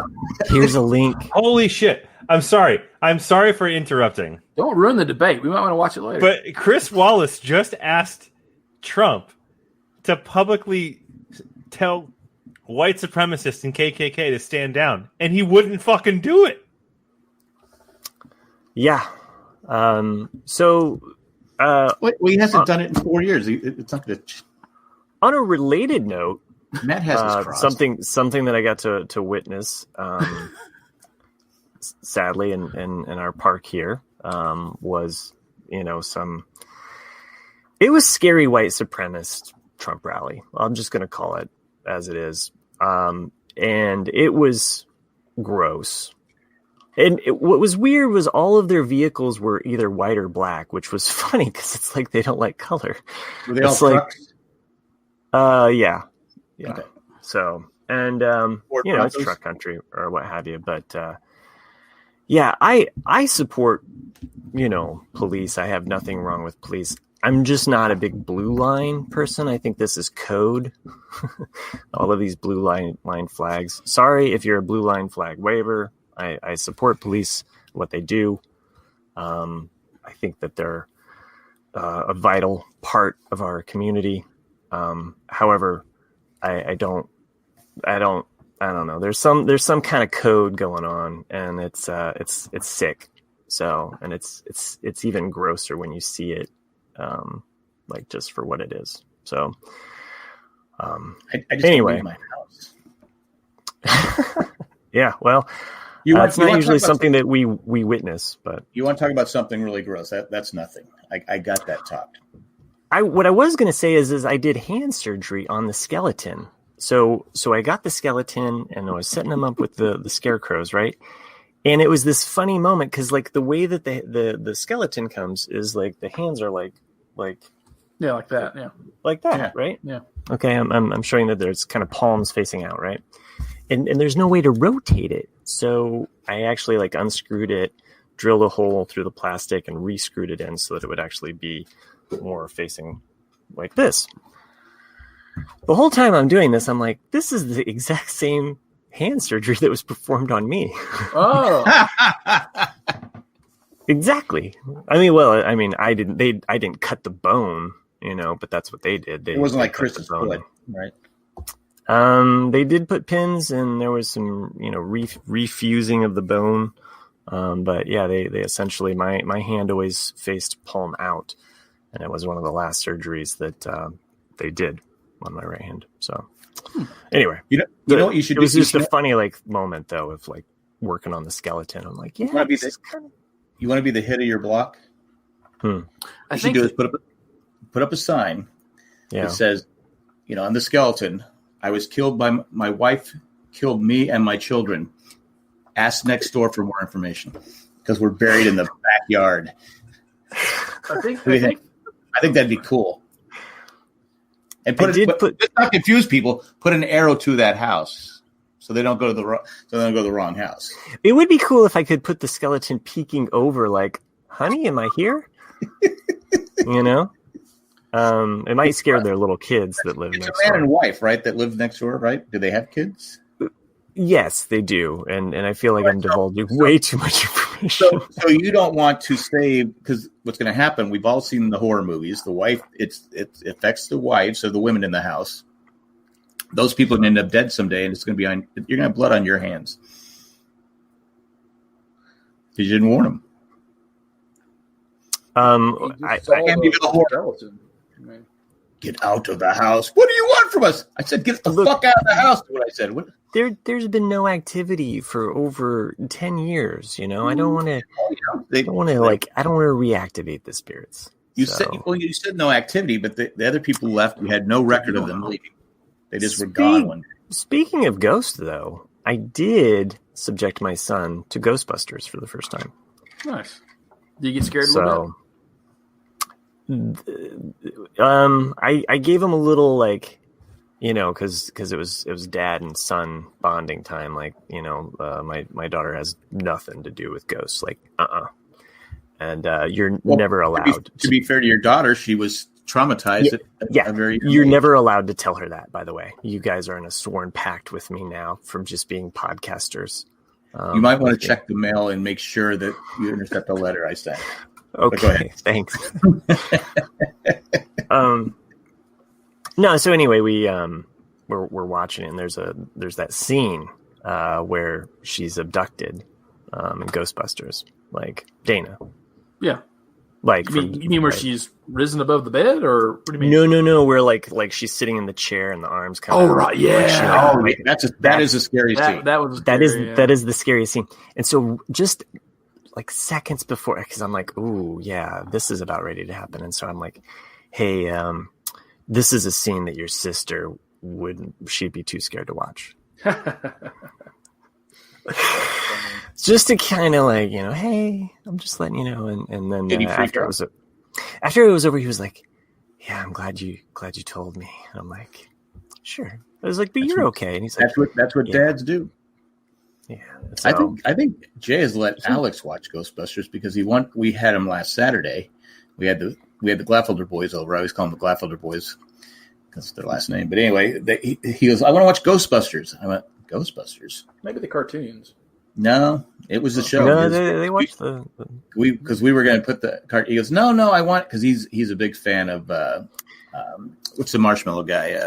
E: Here's a link.
D: Holy shit! I'm sorry for interrupting.
A: Don't ruin the debate. We might want to watch it later.
D: But Chris Wallace just asked Trump to publicly tell white supremacists and KKK to stand down, and he wouldn't fucking do it.
E: Yeah. So.
C: He hasn't done it in 4 years. It's not good.
E: On a related note,
C: Matt has his cross.
E: something that I got to witness, sadly, in our park here, was it was scary white supremacist Trump rally. I'm just going to call it as it is. And it was gross. And what was weird was all of their vehicles were either white or black, which was funny because it's like they don't like color.
C: Were they all trucks?
E: Yeah.
C: Okay.
E: So, and it's truck country or what have you. But I support police. I have nothing wrong with police. I'm just not a big blue line person. I think this is code. All of these blue line flags. Sorry if you're a blue line flag waver. I support police, what they do. I think that they're a vital part of our community. However, I don't know. There's some kind of code going on, and it's sick. So, and it's even grosser when you see it, like just for what it is. So,
C: I just
E: anyway,
C: leave my house.
E: Yeah. Well, it's not usually something that we witness, but
C: you want to talk about something really gross. That's nothing. I got that topped.
E: What I was going to say is I did hand surgery on the skeleton. So I got the skeleton and I was setting them up with the scarecrows, right? And it was this funny moment because like the way that the skeleton comes is like the hands are like
A: yeah, like that, yeah,
E: like that,
C: yeah.
E: Right?
A: Yeah.
E: Okay, I'm showing that there's kind of palms facing out, right? And there's no way to rotate it, so I actually like unscrewed it, drilled a hole through the plastic, and re-screwed it in so that it would actually be more facing like this. The whole time I'm doing this, I'm like, this is the exact same hand surgery that was performed on me.
A: Oh,
E: exactly. I didn't cut the bone, but that's what they did.
C: It wasn't like Chris's foot, right?
E: They did put pins, and there was some, refusing of the bone. But yeah, they essentially my hand always faced palm out, and it was one of the last surgeries that they did on my right hand. So anyway, you know what you should do? It was just a funny moment though of working on the skeleton. I'm like, yeah,
C: you want to be the hit of your block? What you should do is put up a sign that says, on the skeleton, I was killed by my wife, killed me and my children. Ask next door for more information because we're buried in the backyard. I think that'd be cool. And let's not confuse people. Put an arrow to that house so they don't go to the wrong house.
E: It would be cool if I could put the skeleton peeking over, like, honey, am I here? It might scare their little kids that live next door.
C: It's a man and wife, right? That live next door, right? Do they have kids?
E: Yes, they do, and I feel like I'm divulging way too much information.
C: So you don't want to say, because what's going to happen? We've all seen the horror movies. The wife, it affects the wives of the women in the house. Those people can end up dead someday, and it's going to be you're going to have blood on your hands because you didn't warn them.
A: I can't be the skeleton.
C: Get out of the house. What do you want from us? I said, get the fuck out of the house. What I said. What?
E: There's been no activity for over 10 years. I don't want to. I don't want to reactivate the spirits.
C: You said no activity, but the other people left. We had no record of them leaving. They just were gone one day.
E: Speaking of ghosts, though, I did subject my son to Ghostbusters for the first time.
A: Nice. Did you get scared a little bit?
E: I gave him a little, because it was dad and son bonding time. My daughter has nothing to do with ghosts. And you're never allowed.
C: To be fair to your daughter, she was traumatized.
E: You're never allowed to tell her that. By the way, you guys are in a sworn pact with me now from just being podcasters.
C: You might want to check the mail and make sure that you intercept the letter I sent.
E: Okay, thanks. No, so anyway, we're watching it, and there's that scene where she's abducted in Ghostbusters, like Dana.
A: Yeah. You mean where she's risen above the bed, or what do you mean?
E: No, where like she's sitting in the chair and the arms kind of.
C: Oh right, yeah. That is a scary scene.
E: That is the scariest scene. And so just like seconds before, because I'm like, ooh, yeah, this is about ready to happen. And so I'm like, hey, this is a scene that your sister she'd be too scared to watch. Just to kind of hey, I'm just letting you know. And then after it was over, he was like, yeah, I'm glad you told me. And I'm like, sure. I was like, but you're okay. And he's like,
C: that's what dads do.
E: Yeah,
C: so, I think Jay has let Alex watch Ghostbusters because we had him last Saturday. We had the Glaffelder boys over. I always call them the Glaffelder boys because it's their last name. But anyway, he goes, I want to watch Ghostbusters. I went, Ghostbusters?
A: Maybe the cartoons.
C: No, it was the show.
E: No, they watched
C: because we were going to put the card. He goes, no, I want because he's a big fan of what's the marshmallow guy?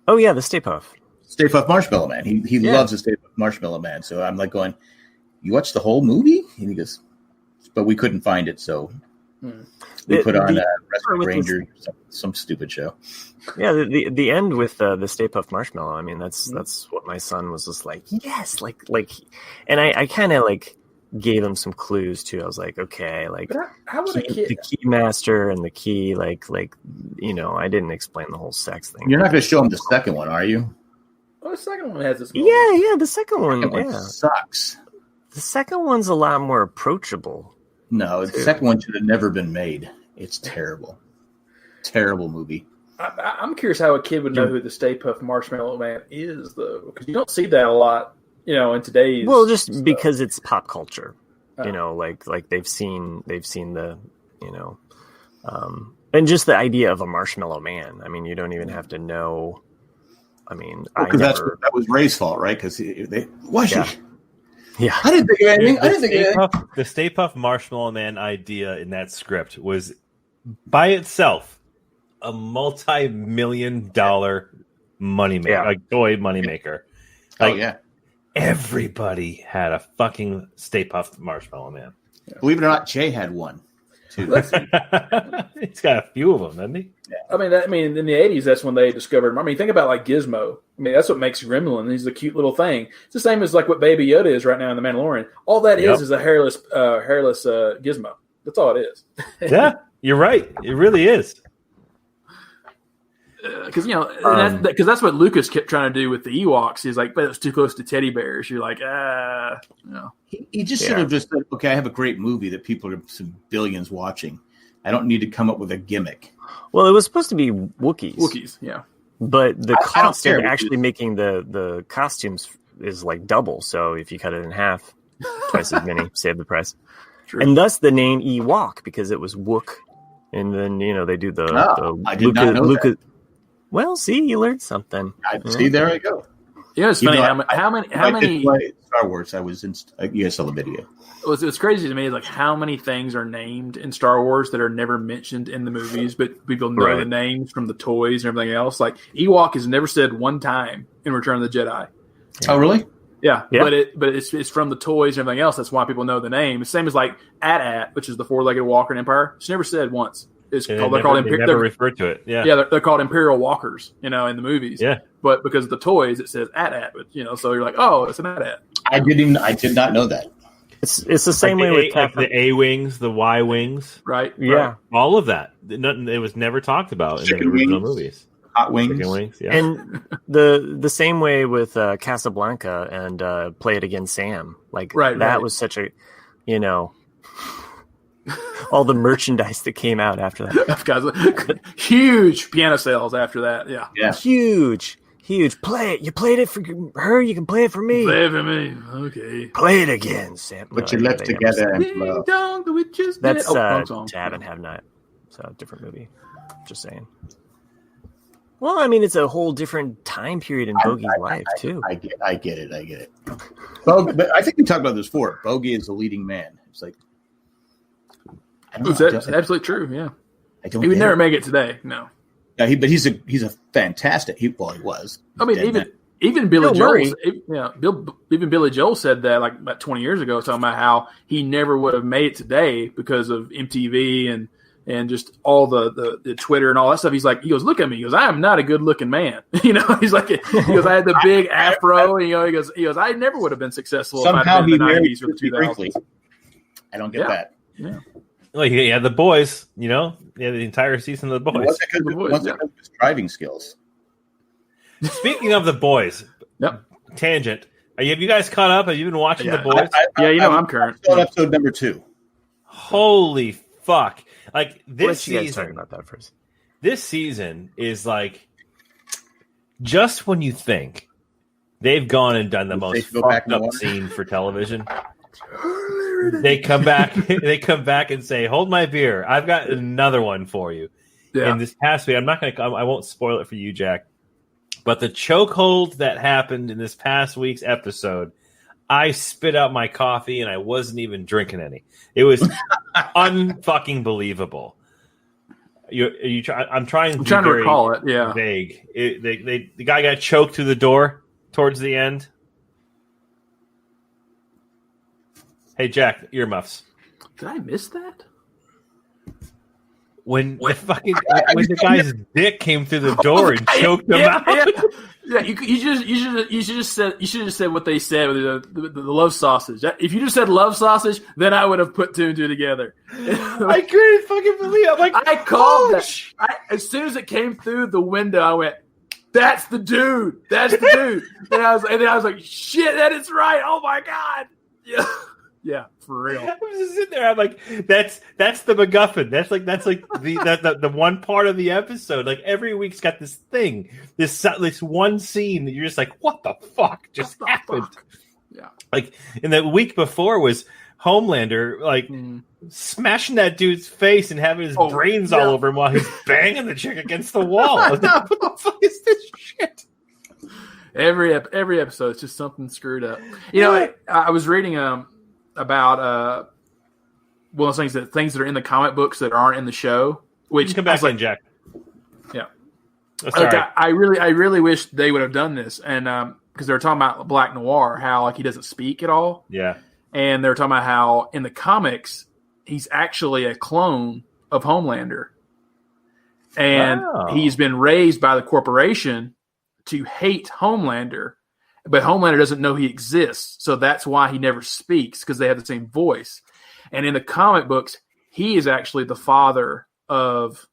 E: Oh yeah, the Stay Puft.
C: Stay Puft Marshmallow Man. He loves the Stay Puft Marshmallow Man. So I'm like going, you watched the whole movie? And he goes, but we couldn't find it, so we put on Rescue Ranger, some stupid show.
E: Yeah, the end with the Stay Puft Marshmallow. I mean, that's what my son was just like. Yes, and I kind of gave him some clues too. I was like, okay,
A: how would
E: the key master and the key, I didn't explain the whole sex thing.
C: You're not going to show him the second one, are you?
A: Oh, the second one has this.
E: Yeah, the second one
C: sucks.
E: The second one's a lot more approachable.
C: No, the second one should have never been made. It's terrible. Terrible movie.
A: I'm curious how a kid would know who the Stay Puft Marshmallow Man is, though, because you don't see that a lot, in today's.
E: Well, just because it's pop culture, like they've seen the, and just the idea of a Marshmallow Man. I mean, you don't even have to know. I mean,
C: that was Ray's fault, right? Because was she?
E: Yeah,
C: I didn't think of anything.
D: The Stay Puft Marshmallow Man idea in that script was by itself a multi-million-dollar moneymaker, toy moneymaker. Everybody had a fucking Stay Puft Marshmallow Man.
C: Believe it or not, Jay had one too.
D: He's got a few of them, doesn't he?
A: Yeah. I mean, in the 80s, that's when they discovered him. I mean, think about Gizmo. I mean, that's what makes Gremlin. He's a cute little thing. It's the same as what Baby Yoda is right now in The Mandalorian. All that is a hairless Gizmo. That's all it is.
D: Yeah, you're right. It really is.
A: Because that's what Lucas kept trying to do with the Ewoks. He's like, but it was too close to teddy bears. You're like,
C: He just should have just said, okay, I have a great movie that people are some billions watching. I don't need to come up with a gimmick.
E: Well, it was supposed to be Wookiees.
A: Wookiees, yeah.
E: But the cost of actually making the costumes is like double. So if you cut it in half, twice as many, save the price. True. And thus the name Ewok, because it was Wook. And then, they do the
C: I did not know that.
E: Well, see, you learned something.
C: See, there I go.
A: Yeah, it's funny. How many
C: Star Wars? I was in. You guys saw the video.
A: It's crazy to me, like how many things are named in Star Wars that are never mentioned in the movies, but people know the names from the toys and everything else. Like Ewok is never said one time in Return of the Jedi.
C: Oh, really?
A: Yeah. But it's from the toys and everything else. That's why people know the name. It's the same as like AT-AT, which is the four-legged walker in Empire. It's never said once. They're
D: never referred to it. Yeah,
A: they're called Imperial Walkers, in the movies.
D: Yeah,
A: but because of the toys, it says AT-AT. But so you're like, oh, it's an AT-AT.
C: I did not know that.
E: It's the same way with
D: the A wings, the Y wings,
A: right?
E: Yeah,
D: all of that. It was never talked about in the original movies.
C: Hot wings,
D: chicken wings, yeah.
E: And the same way with Casablanca and Play It Again, Sam. Like that was such a, all the merchandise that came out after that.
A: Huge piano sales after that. Yeah.
E: Huge. Play it. You played it for her. You can play it for me.
A: Play it for me. Okay.
E: Play it again, Sam.
C: Put your lips together and blow.
E: That's To Have and Have Not. So different movie. Just saying. Well, I mean, it's a whole different time period in Bogey's life too.
C: I get it. But I think we talked about this before. Bogey is the leading man. It's like.
A: That's absolutely true. Yeah, he would never make it today. No.
C: Yeah, but he's a fantastic. He was.
A: I mean, even Billy Joel. Even Billy Joel said that like about 20 years ago, talking about how he never would have made it today because of MTV and just all the Twitter and all that stuff. He goes, look at me. He goes, I am not a good looking man. He's like, he goes, I had the big afro. And, he goes, I never would have been successful
C: somehow
A: if I'd been in the 90s or the 2000s.
C: I don't get that.
A: Yeah.
D: Well, he had the boys, the entire season of the boys.
C: What's his driving skills?
D: Speaking of the boys, tangent. Have you guys caught up? Have you been watching the boys?
A: I'm current.
C: On episode number 2.
D: Holy fuck! Like this season.
E: You guys talking about that first?
D: This season is like just when you think they've gone and done the most fucked up scene for television. They come back and say, hold my beer. I've got another one for you. Yeah. And this past week, I won't spoil it for you, Jack, but the chokehold that happened in this past week's episode, I spit out my coffee and I wasn't even drinking any. It was unfucking believable. I'm trying to
A: recall it. Yeah.
D: Vague. The guy got choked through the door towards the end. Hey, Jack, earmuffs.
A: Did I miss that?
D: When the guy's dick came through the door and choked him out.
A: Yeah, you should have said what they said with the love sausage. If you just said love sausage, then I would have put 2 and 2 together.
D: I couldn't fucking believe it. I'm like,
A: I called that. As soon as it came through the window, I went, "That's the dude. That's the dude." and then I was like, "Shit, that is right. Oh my god." Yeah. Yeah, for real.
D: I was just sitting there. I'm like, that's the MacGuffin. That's like the one part of the episode. Like every week's got this thing, this one scene that you're just like, what the fuck just happened?
A: Yeah.
D: Like, and the week before was Homelander, like smashing that dude's face and having his brains all over him while he's banging the chick against the wall. What the fuck is this shit?
A: Every episode is just something screwed up. I was reading about one of those things that are in the comic books that aren't in the show. Which
D: come back in, Jack.
A: Yeah.
D: Oh, sorry.
A: I really wish they would have done this, and because they were talking about Black Noir, how he doesn't speak at all.
D: Yeah.
A: And they were talking about how in the comics he's actually a clone of Homelander, and he's been raised by the corporation to hate Homelander. But Homelander doesn't know he exists, so that's why he never speaks, because they have the same voice. And in the comic books, he is actually the father of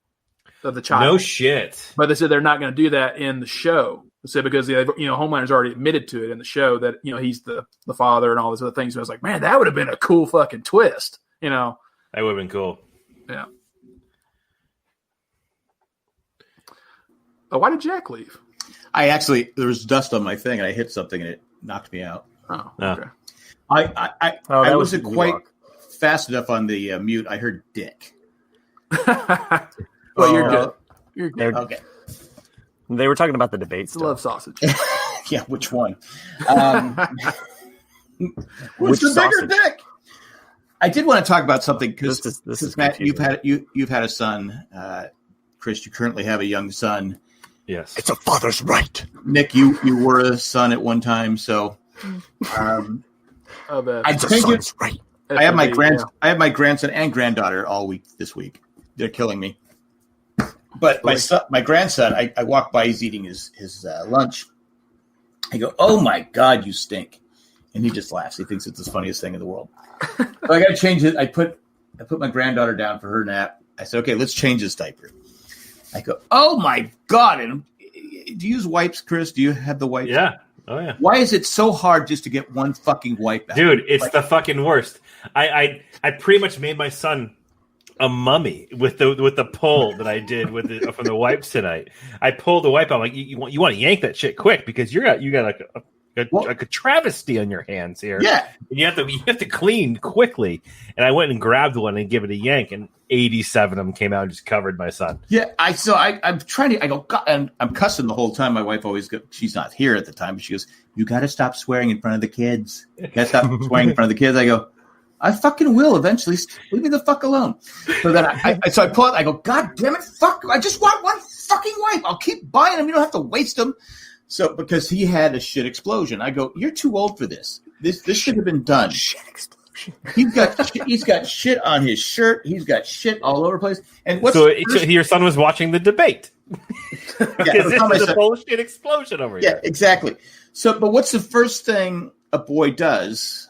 A: the child.
D: No shit.
A: But they said they're not going to do that in the show. They said because Homelander's already admitted to it in the show that he's the father and all these other things. So I was like, man, that would have been a cool fucking twist. That
D: would have been cool.
A: Yeah. Oh, why did Jack leave?
C: There was dust on my thing and I hit something and it knocked me out.
A: Oh, okay.
C: I wasn't quite fast enough on the mute. I heard dick.
A: Well, you're good. You're good.
C: Okay.
E: They were talking about the debate stuff.
A: Love sausage.
C: Yeah, which one?
E: Which
C: the
E: sausage?
C: bigger dick? I did want to talk about something because
E: this is
C: Matt,
E: confusing.
C: you've had a son. Chris, you currently have a young son.
D: Yes,
E: it's a father's right.
C: Nick, you were a son at one time, so
E: it's a son's right.
C: I have my grandson and granddaughter all week this week. They're killing me. But my grandson, I walk by, he's eating his lunch. I go, "Oh my God, you stink!" And he just laughs. He thinks it's the funniest thing in the world. So I got to change it. I put my granddaughter down for her nap. I said, "Okay, let's change this diaper." I go, "Oh my God!" And do you use wipes, Chris? Do you have the wipes?
D: Yeah. Oh yeah.
C: Why is it so hard just to get one fucking wipe out?
D: Dude, it's the fucking worst. I pretty much made my son a mummy with the pull that I did from the wipes tonight. I pulled the wipe out. I'm like, you want to yank that shit quick because you got like a travesty on your hands here.
C: Yeah,
D: and you have to clean quickly. And I went and grabbed one and give it a yank, and 87 of them came out and just covered my son.
C: Yeah, I'm trying to. I go, God, and I'm cussing the whole time. My wife always goes. She's not here at the time, but she goes, "You got to stop swearing in front of the kids. You got to stop swearing in front of the kids." I go, I fucking will eventually. Leave me the fuck alone. So then I pull it. I go, God damn it, fuck! I just want one fucking wipe. I'll keep buying them. You don't have to waste them. So because he had a shit explosion, I go, you're too old for this. This should have been done. Shit explosion. He's got shit on his shirt. He's got shit all over the place. And
D: so your son was watching the debate.
C: Yeah,
D: this is a bullshit explosion over here.
C: Yeah, exactly. So, but what's the first thing a boy does?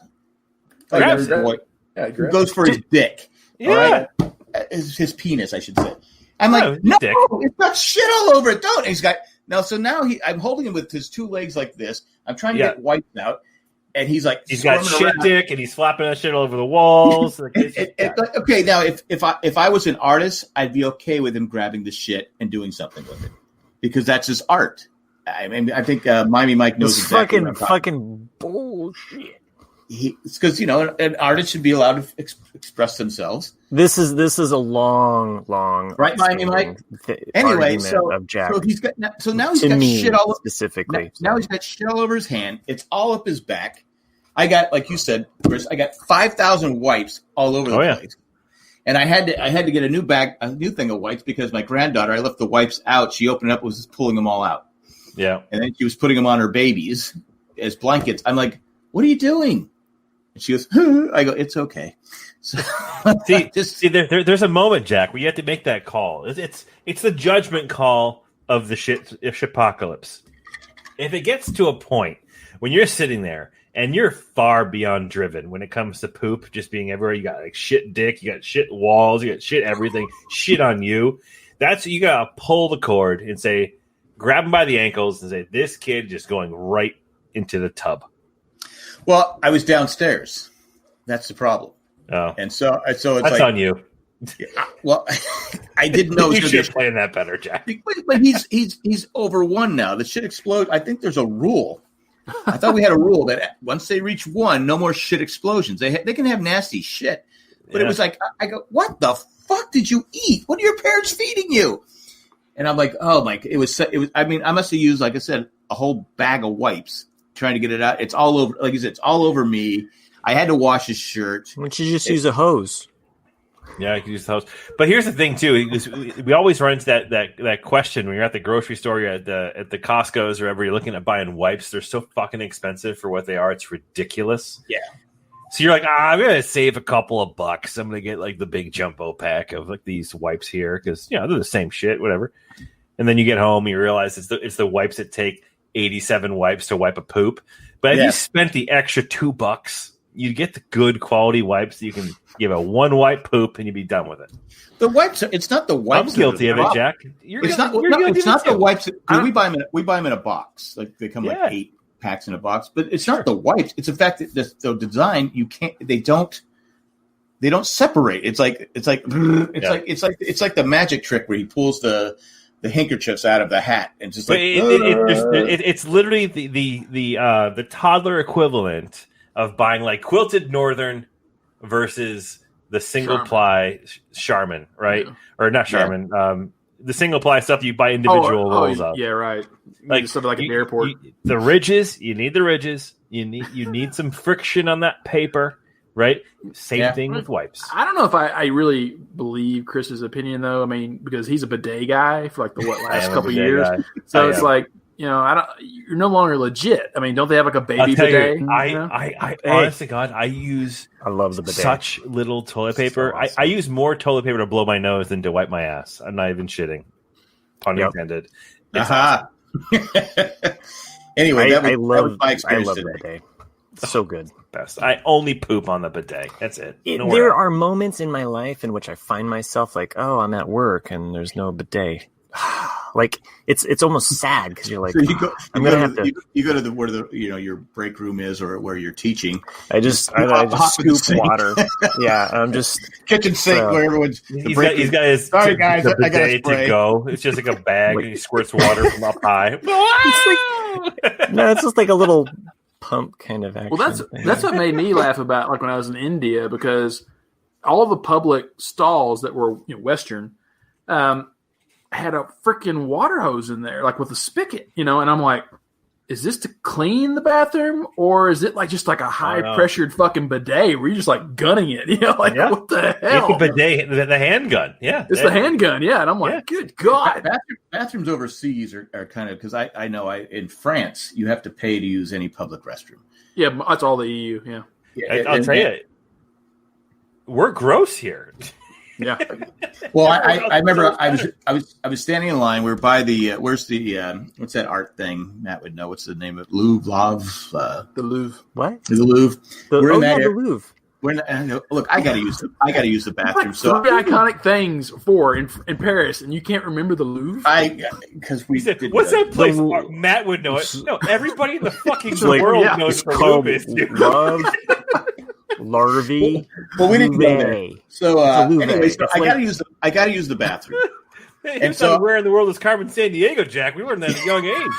C: Goes for his dick.
D: Yeah.
C: All right? His penis, I should say. I'm like, no, it's got shit all over it. Don't. And he's got so now I'm holding him with his two legs like this. I'm trying to get wipes out, and he's like,
D: he's got shit around. Dick, and he's flapping that shit all over the walls.
C: Okay, now if I was an artist, I'd be okay with him grabbing the shit and doing something with it because that's his art. I mean, I think Miami Mike knows exactly what I'm
E: fucking bullshit.
C: It's because an artist should be allowed to express themselves.
E: This is a long
C: right, Miami Mike. Anyway, so he's got now he's got shit all over
E: specifically.
C: Now he's got shit all over his hand. It's all up his back. I got, like you said, Chris. I got 5,000 wipes all over the place, and I had to get a new thing of wipes because my granddaughter. I left the wipes out. She opened it up, was just pulling them all out.
D: Yeah,
C: and then she was putting them on her babies as blankets. I'm like, what are you doing? And she goes, I go, it's okay. So,
D: there's a moment, Jack, where you have to make that call. It's the judgment call of the shitpocalypse. If it gets to a point when you're sitting there and you're far beyond driven when it comes to poop just being everywhere, you got like shit dick, you got shit walls, you got shit everything, shit on you. That's you gotta pull the cord and say, grab him by the ankles and say, this kid just going right into the tub.
C: Well, I was downstairs. That's the problem.
D: Oh,
C: and so it's
D: that's
C: like,
D: on you.
C: Well, I didn't know
D: you should play that better, Jack.
C: But he's over one now. The shit explode. I think there's a rule. I thought we had a rule that once they reach one, no more shit explosions. They can have nasty shit. But it was like I go, what the fuck did you eat? What are your parents feeding you? And I'm like, oh my! It was. I mean, I must have used, like I said, a whole bag of wipes. Trying to get it out. It's all over. Like I said, it's all over me. I had to wash his shirt.
E: Why don't you just use a hose?
D: Yeah, I could use the hose. But here's the thing, too. We always run into that question when you're at the grocery store, you're at the Costco's, or wherever you're looking at buying wipes. They're so fucking expensive for what they are. It's ridiculous.
C: Yeah.
D: So you're like, I'm going to save a couple of bucks. I'm going to get like the big jumbo pack of like these wipes here because they're the same shit, whatever. And then you get home, you realize it's the wipes that take 87 wipes to wipe a poop. But if you spent the extra $2 you get the good quality wipes. You can give a one wipe poop and you'd be done with it.
C: The wipes. It's not the wipes.
D: I'm guilty of it, Jack.
C: It's not the wipes. We buy them in a box. Like they come like 8 packs in a box. But it's not the wipes. It's the fact that the design you can't. They don't separate. It's like the magic trick where he pulls the handkerchiefs out of the hat and just like
D: it's literally the toddler equivalent of buying like Quilted Northern versus the single ply Charmin, right? Yeah. Or not Charmin. Yeah. The single ply stuff you buy individual rolls up.
A: Yeah, right.
D: Like
A: stuff like at the airport.
D: The ridges, you need the ridges. You need some friction on that paper, right? Same thing with wipes.
A: I don't know if I really believe Chris's opinion though. I mean, because he's a bidet guy for like the last couple years. So it's like, you're no longer legit. I mean, don't they have like a baby bidet?
D: I honest to God, I
E: love the bidet.
D: Such little toilet paper. So awesome. I use more toilet paper to blow my nose than to wipe my ass. I'm not even shitting. Pun intended.
C: Awesome. Anyway,
E: I love the bidet. So good.
D: Best. I only poop on the bidet. That's it.
E: There are moments in my life in which I find myself like, oh, I'm at work and there's no bidet. Like it's almost sad because you're like,
C: so you go to where your break room is or where you're teaching.
E: I just scoop water. Yeah, I'm just
C: kitchen sink where everyone's.
D: He's got his.
C: Sorry guys,
D: I got to go. It's just like a bag and he squirts water from up high.
E: It's just like a little pump kind of action.
A: Well, that's what made me laugh about like when I was in India because all the public stalls that were Western. Had a freaking water hose in there, like with a spigot, and I'm like, is this to clean the bathroom or is it like just like a high pressured fucking bidet where you're just like gunning it, what the hell?
D: It's a bidet, the handgun,
A: it's the handgun, and I'm like, good God.
C: Bathrooms overseas are kind of because I know in France you have to pay to use any public restroom.
A: Yeah, that's all the EU.
D: I'll tell you, we're gross here.
A: Yeah.
C: Well, I remember I was standing in line. We were by the where's the what's that art thing? Matt would know. What's the name of it?
A: The Louvre.
E: What?
C: The Louvre.
E: The Louvre.
C: Look, I gotta use the bathroom.
A: Like so three iconic things in Paris, and you can't remember the Louvre.
C: Because we
D: said, what's that place? Matt would know it. No, everybody in the fucking world knows the Louvre is.
E: Larvae.
C: Well, we didn't go there. So anyway, I gotta use the bathroom.
D: Hey, and so where in the world is Carmen Sandiego, Jack? We learned that at a young age.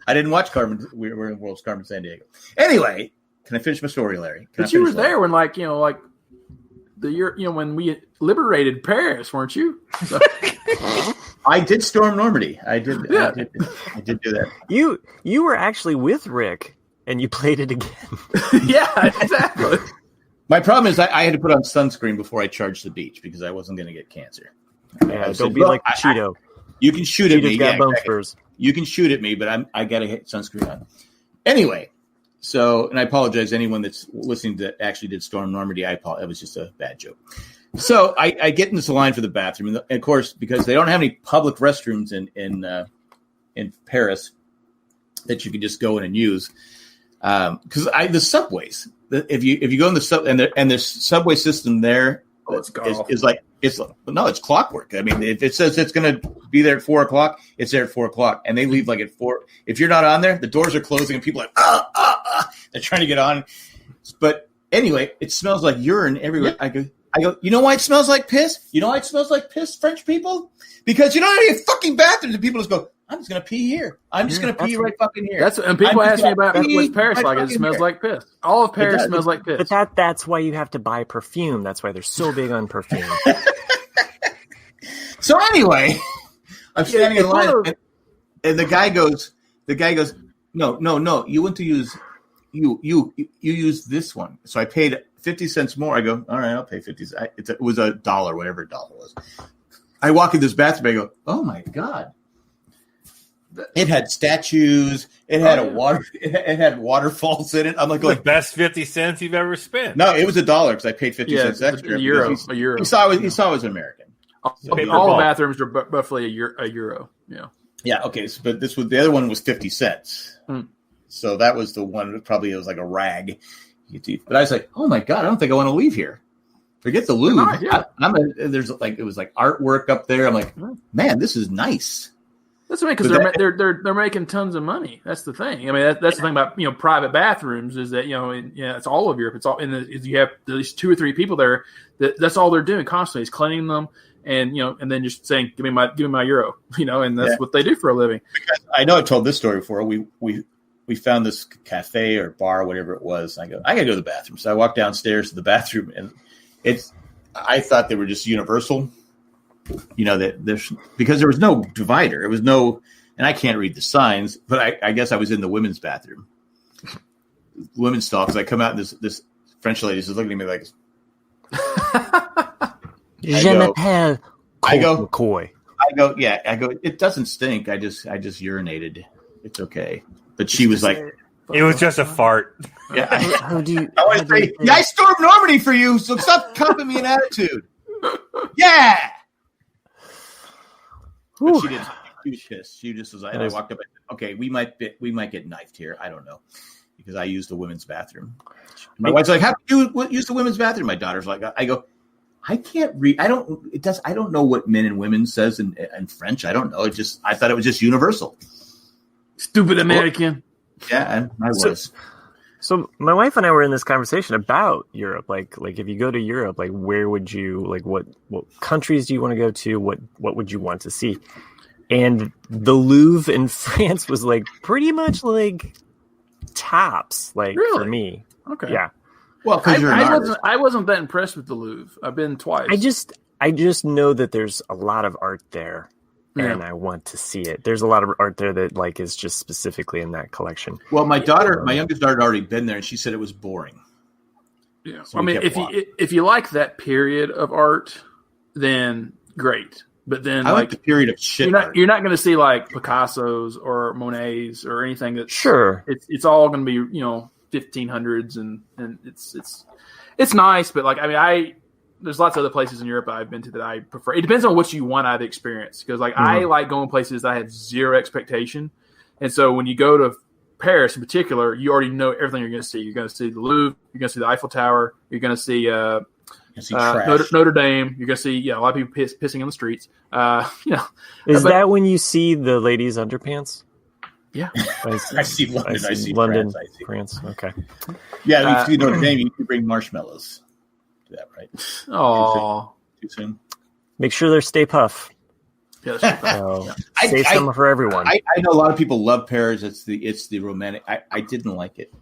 C: I didn't watch Carmen. We were in the world's Carmen Sandiego. Anyway, can I finish my story, Larry?
A: But you were there when, like the year, when we liberated Paris, weren't you? So.
C: I did storm Normandy. I did. Yeah. I did do that.
E: You were actually with Rick. And you played it again.
A: Yeah, exactly.
C: My problem is I had to put on sunscreen before I charged the beach because I wasn't going to get cancer.
E: Yeah, don't be like Cheeto.
C: You can shoot at me.
E: Got bone spurs.
C: You can shoot at me, but I got to hit sunscreen on. Anyway, and I apologize to anyone that's listening that actually did storm Normandy. It was just a bad joke. So I get in this line for the bathroom, and of course, because they don't have any public restrooms in Paris that you can just go in and use. Because the subways, if you go in the sub and the subway system there is like it's clockwork. I mean, if it says it's going to be there at 4:00, it's there at 4:00, and they leave like at 4. If you're not on there, the doors are closing, and people are like they're trying to get on. But anyway, it smells like urine everywhere. Yeah. I go. You know why it smells like piss? You know why it smells like piss, French people? Because you don't have any fucking bathrooms, and people just go. I'm just going to pee here. I'm just going to pee right fucking here.
A: And people ask me about what's Paris like. It smells like piss. All of Paris smells like piss.
E: But that's why you have to buy perfume. That's why they're so big on perfume.
C: So anyway, I'm standing in line, and the guy goes, no. You want to use you use this one. So I paid 50 cents more. I go, all right, I'll pay 50 cents. It was $1, whatever $1 was. I walk in this bathroom. I go, oh my God. It had statues. It had It had waterfalls in it. I'm like,
D: the best 50 cents you've ever spent.
C: No, it was $1 because I paid 50 cents extra.
A: A euro.
C: He saw I was an American.
A: All the bathrooms are roughly a euro. Yeah.
C: Yeah. Okay. So, but the other one was 50 cents. So that was the one. Probably it was like a rag. But I was like, oh my god, I don't think I want to leave here. Forget the Louvre.
A: Nice, yeah.
C: There's like it was like artwork up there. I'm like, man, this is nice.
A: That's right, because they're making tons of money. That's the thing. I mean, that's the thing about private bathrooms is that it's all of Europe. It's all you have at least 2 or 3 people there. That's all they're doing constantly is cleaning them, and then just saying, give me my euro, and that's what they do for a living.
C: Because I know I told this story before. We found this cafe or bar, whatever it was. And I gotta go to the bathroom. So I walked downstairs to the bathroom, and I thought they were just universal. That there's because there was no divider. It was no, and I can't read the signs, but I guess I was in the women's bathroom, women's stall, because I come out and this French lady is looking at me like, I go, it doesn't stink. I just urinated. It's okay. But she was like,
D: it was just a fart.
C: Yeah. I stormed Normandy for you, so stop copying me an attitude. Yeah. But she didn't. She was pissed. She just was like, and I walked up. Okay, we might get knifed here. I don't know, because I used the women's bathroom. My wife's like, "How do you use the women's bathroom?" My daughter's like, "I go, I can't read. I don't know what men and women says in French. I don't know. I thought it was just universal."
A: Stupid American.
C: Yeah, I was.
E: So my wife and I were in this conversation about Europe. Like if you go to Europe, like where would you what countries do you want to go to? What would you want to see? And the Louvre in France was like pretty much like tops, like
A: really?
E: For me.
A: Okay.
E: Yeah.
C: Well, because
A: I wasn't that impressed with the Louvre. I've been twice.
E: I just know that there's a lot of art there. Yeah. And I want to see it. There's a lot of art there that like is just specifically in that collection.
C: Well, my youngest daughter had already been there, and she said it was boring.
A: Yeah, so I mean, if you like that period of art, then great. But then
C: I like the period of shit.
A: You're not going to see like Picasso's or Monet's or anything that's
E: sure.
A: It's all going to be 1500s and it's nice, but like I mean there's lots of other places in Europe I've been to that I prefer. It depends on what you want out of the experience. Because I like going places that I have zero expectation. And so when you go to Paris in particular, you already know everything you're going to see. You're going to see the Louvre. You're going to see the Eiffel Tower. You're going to see Notre Dame. You're going to see a lot of people pissing on the streets.
E: Is that when you see the ladies' underpants?
A: Yeah.
C: I see London. I see
E: London,
C: France.
E: Okay.
C: Yeah, if you Notre Dame, you can bring marshmallows. That right?
A: Oh,
C: too soon.
E: Make sure they're Stay Puff.
A: Yeah,
E: save some for everyone.
C: I know a lot of people love Paris. It's the romantic. I didn't like it.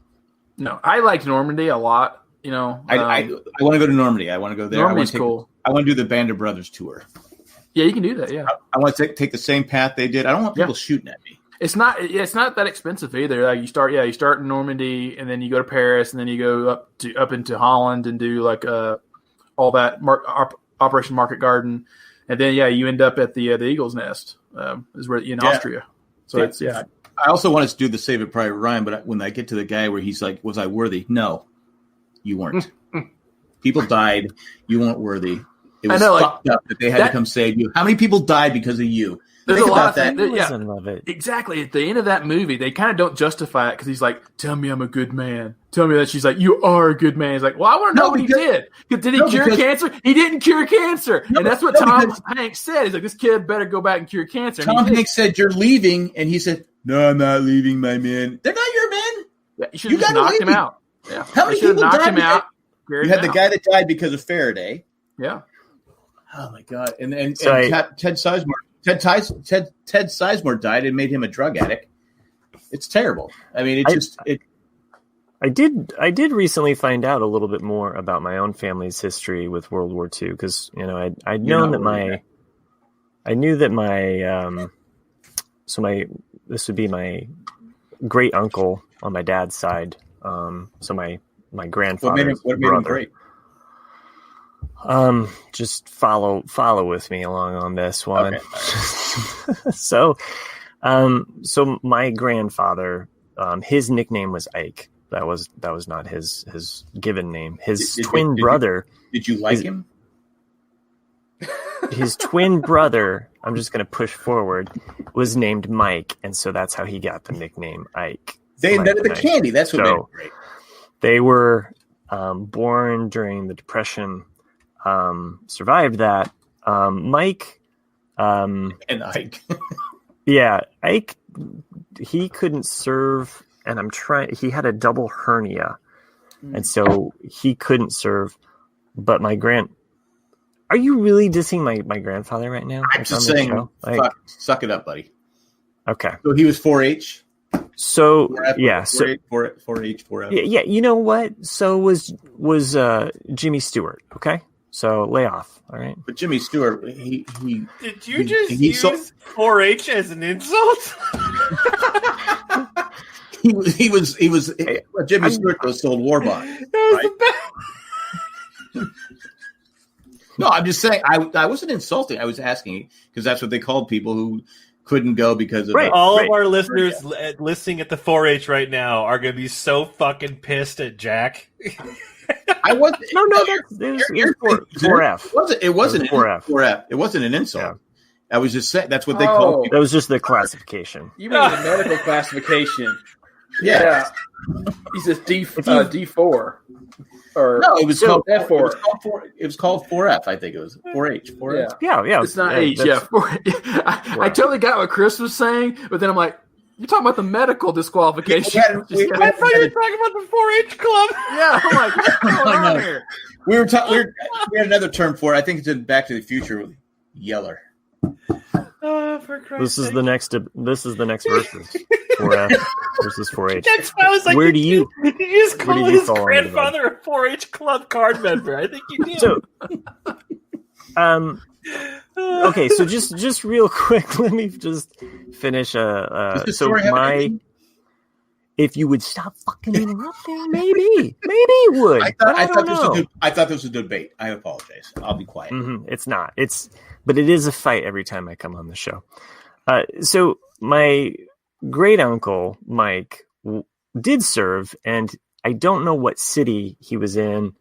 A: No, I liked Normandy a lot. I
C: want to go to Normandy. I want to go there.
A: Normandy's cool.
C: I want to do the Band of Brothers tour.
A: Yeah, you can do that. Yeah,
C: I want to take the same path they did. I don't want people shooting at me.
A: It's not that expensive either. Like you start in Normandy, and then you go to Paris, and then you go up into Holland and do like all that Operation Market Garden, and then you end up at the Eagle's Nest, is where in Austria. So it's
C: I also wanted to do the Saving Private Ryan, but when I get to the guy where he's like, "Was I worthy?" No, you weren't. People died. You weren't worthy. It was fucked up that they had to come save you. How many people died because of you?
A: There's
C: Think
A: a lot of
C: that.
A: I love it. Exactly. At the end of that movie, they kind of don't justify it because he's like, "Tell me I'm a good man. Tell me that." She's like, "You are a good man." He's like, "Well, I want to know what he did. Did he cure cancer? He didn't cure cancer." And that's what Tom Hanks said. He's like, "This kid better go back and cure cancer."
C: Tom Hanks said, "You're leaving," and he said, "No, I'm not leaving, my man. They're not your men.
A: Yeah, you should have knocked him out." Yeah.
C: How many people died? You had
A: the
C: guy that died because of Faraday.
A: Yeah.
C: Oh my God! And Ted Sizemore. Ted Sizemore died and made him a drug addict. It's terrible. I mean,
E: I did recently find out a little bit more about my own family's history with World War II because I'd known that I knew that this would be my great uncle on my dad's side. So my grandfather's
C: what made him great?
E: Just follow with me along on this one. Okay. So my grandfather, his nickname was Ike. That was not his given name. His twin brother.
C: Did you like him?
E: His twin brother, I'm just going to push forward, was named Mike, and so that's how he got the nickname Ike.
C: They invented the candy. That's what made it great.
E: They were born during the Depression, survived that. Mike
C: and Ike.
E: Yeah, Ike, he couldn't serve, and he had a double hernia, and so he couldn't serve. But are you really dissing my grandfather right now?
C: I'm just saying, suck it up, buddy.
E: Okay.
C: So he was 4-H?
E: So,
C: 4F,
E: yeah.
C: 4H, 4F.
E: Yeah, you know what? So was Jimmy Stewart, okay? So lay off, all right?
C: But Jimmy Stewart, he
D: did you just use 4-H as an insult?
C: he was Jimmy Stewart was sold war bonds. Right? No, I'm just saying I wasn't insulting. I was asking because that's what they called people who couldn't go because of
D: all of our listeners listening at the 4-H right now are going to be so fucking pissed at Jack.
C: I wasn't.
E: No, it was 4F.
C: It wasn't
E: 4F.
C: 4F. It wasn't an insult.
E: Yeah.
C: I was just saying that's what they called people.
E: That was just the classification.
A: You mean the medical classification?
C: Yeah.
A: He says D4. Or
C: no, it was called
A: F4.
C: It was called 4F. I think it was 4H. 4F.
E: Yeah.
A: It's not H. Yeah, 4. I totally got what Chris was saying, but then I'm like, you're talking about the medical disqualification.
D: I thought you were talking about the 4-H club.
A: Yeah, I'm like, what's going on here?
C: We had another term for it. I think it's in Back to the Future. Yeller.
D: Oh, for Christ's
E: This is
D: sake.
E: the next versus 4F versus 4H.
D: That's why I was like,
E: where do you
D: just call his
E: fall under that?
D: grandfather a 4-H club card member? I think you did.
E: So, okay, so just real quick, let me just finish. If you would stop fucking interrupting, maybe it would.
C: I thought this was a debate. I apologize. I'll be quiet.
E: It's not. But it is a fight every time I come on the show. So my great uncle Mike did serve, and I don't know what city he was in,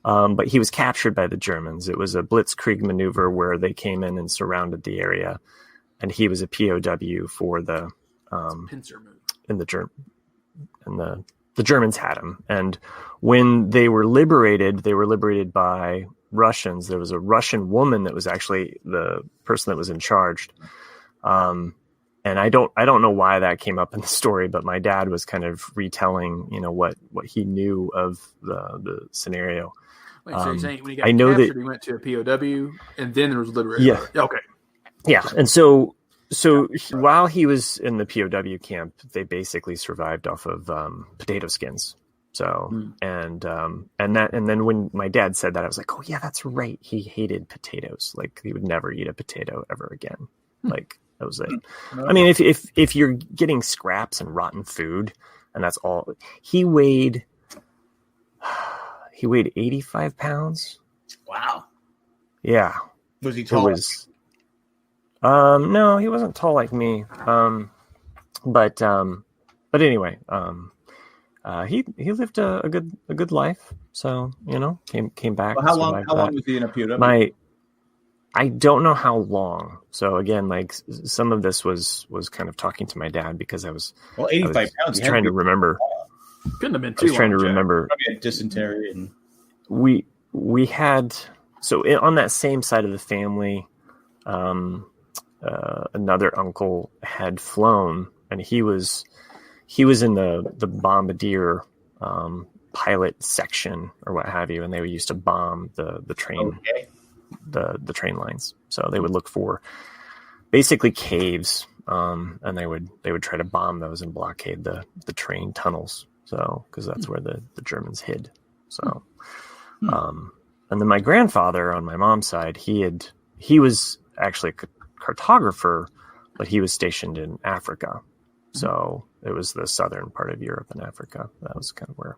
E: but he was captured by the Germans. It was a blitzkrieg maneuver where they came in and surrounded the area, and he was a POW for the
A: pincer move.
E: The Germans had him. And when they were liberated by Russians. There was a Russian woman that was actually the person that was in charge. And I don't know why that came up in the story, but my dad was kind of retelling, what he knew of the scenario.
A: Wait, so you're saying when he got
E: I know
A: captured,
E: that
A: he went to a POW and then there was liberation.
E: Yeah.
A: Okay.
E: Yeah. And so while he was in the POW camp, they basically survived off of potato skins. So and then when my dad said that, I was like, oh yeah, that's right. He hated potatoes. Like he would never eat a potato ever again. Like that was it. I mean, if you're getting scraps and rotten food, and that's all, he weighed 85 pounds.
C: Wow.
E: Yeah.
C: Was he tall?
E: No, he wasn't tall like me. But anyway, he lived a good life. So, came back.
C: Well, how long was he in a POW?
E: I don't know how long. So again, like some of this was kind of talking to my dad because I was
C: 85 pounds.
E: I was trying to remember.
A: Couldn't have been too
E: I was trying to
A: long,
E: remember.
C: Probably had dysentery and
E: we had on that same side of the family, another uncle had flown, and he was in the bombardier pilot section or what have you, and they used to bomb the train.
C: Okay.
E: The train lines. So they would look for basically caves, and they would try to bomb those and blockade the train tunnels. So because that's where the Germans hid. So, and then my grandfather on my mom's side, he was actually a cartographer, but he was stationed in Africa. So it was the southern part of Europe and Africa. That was kind of where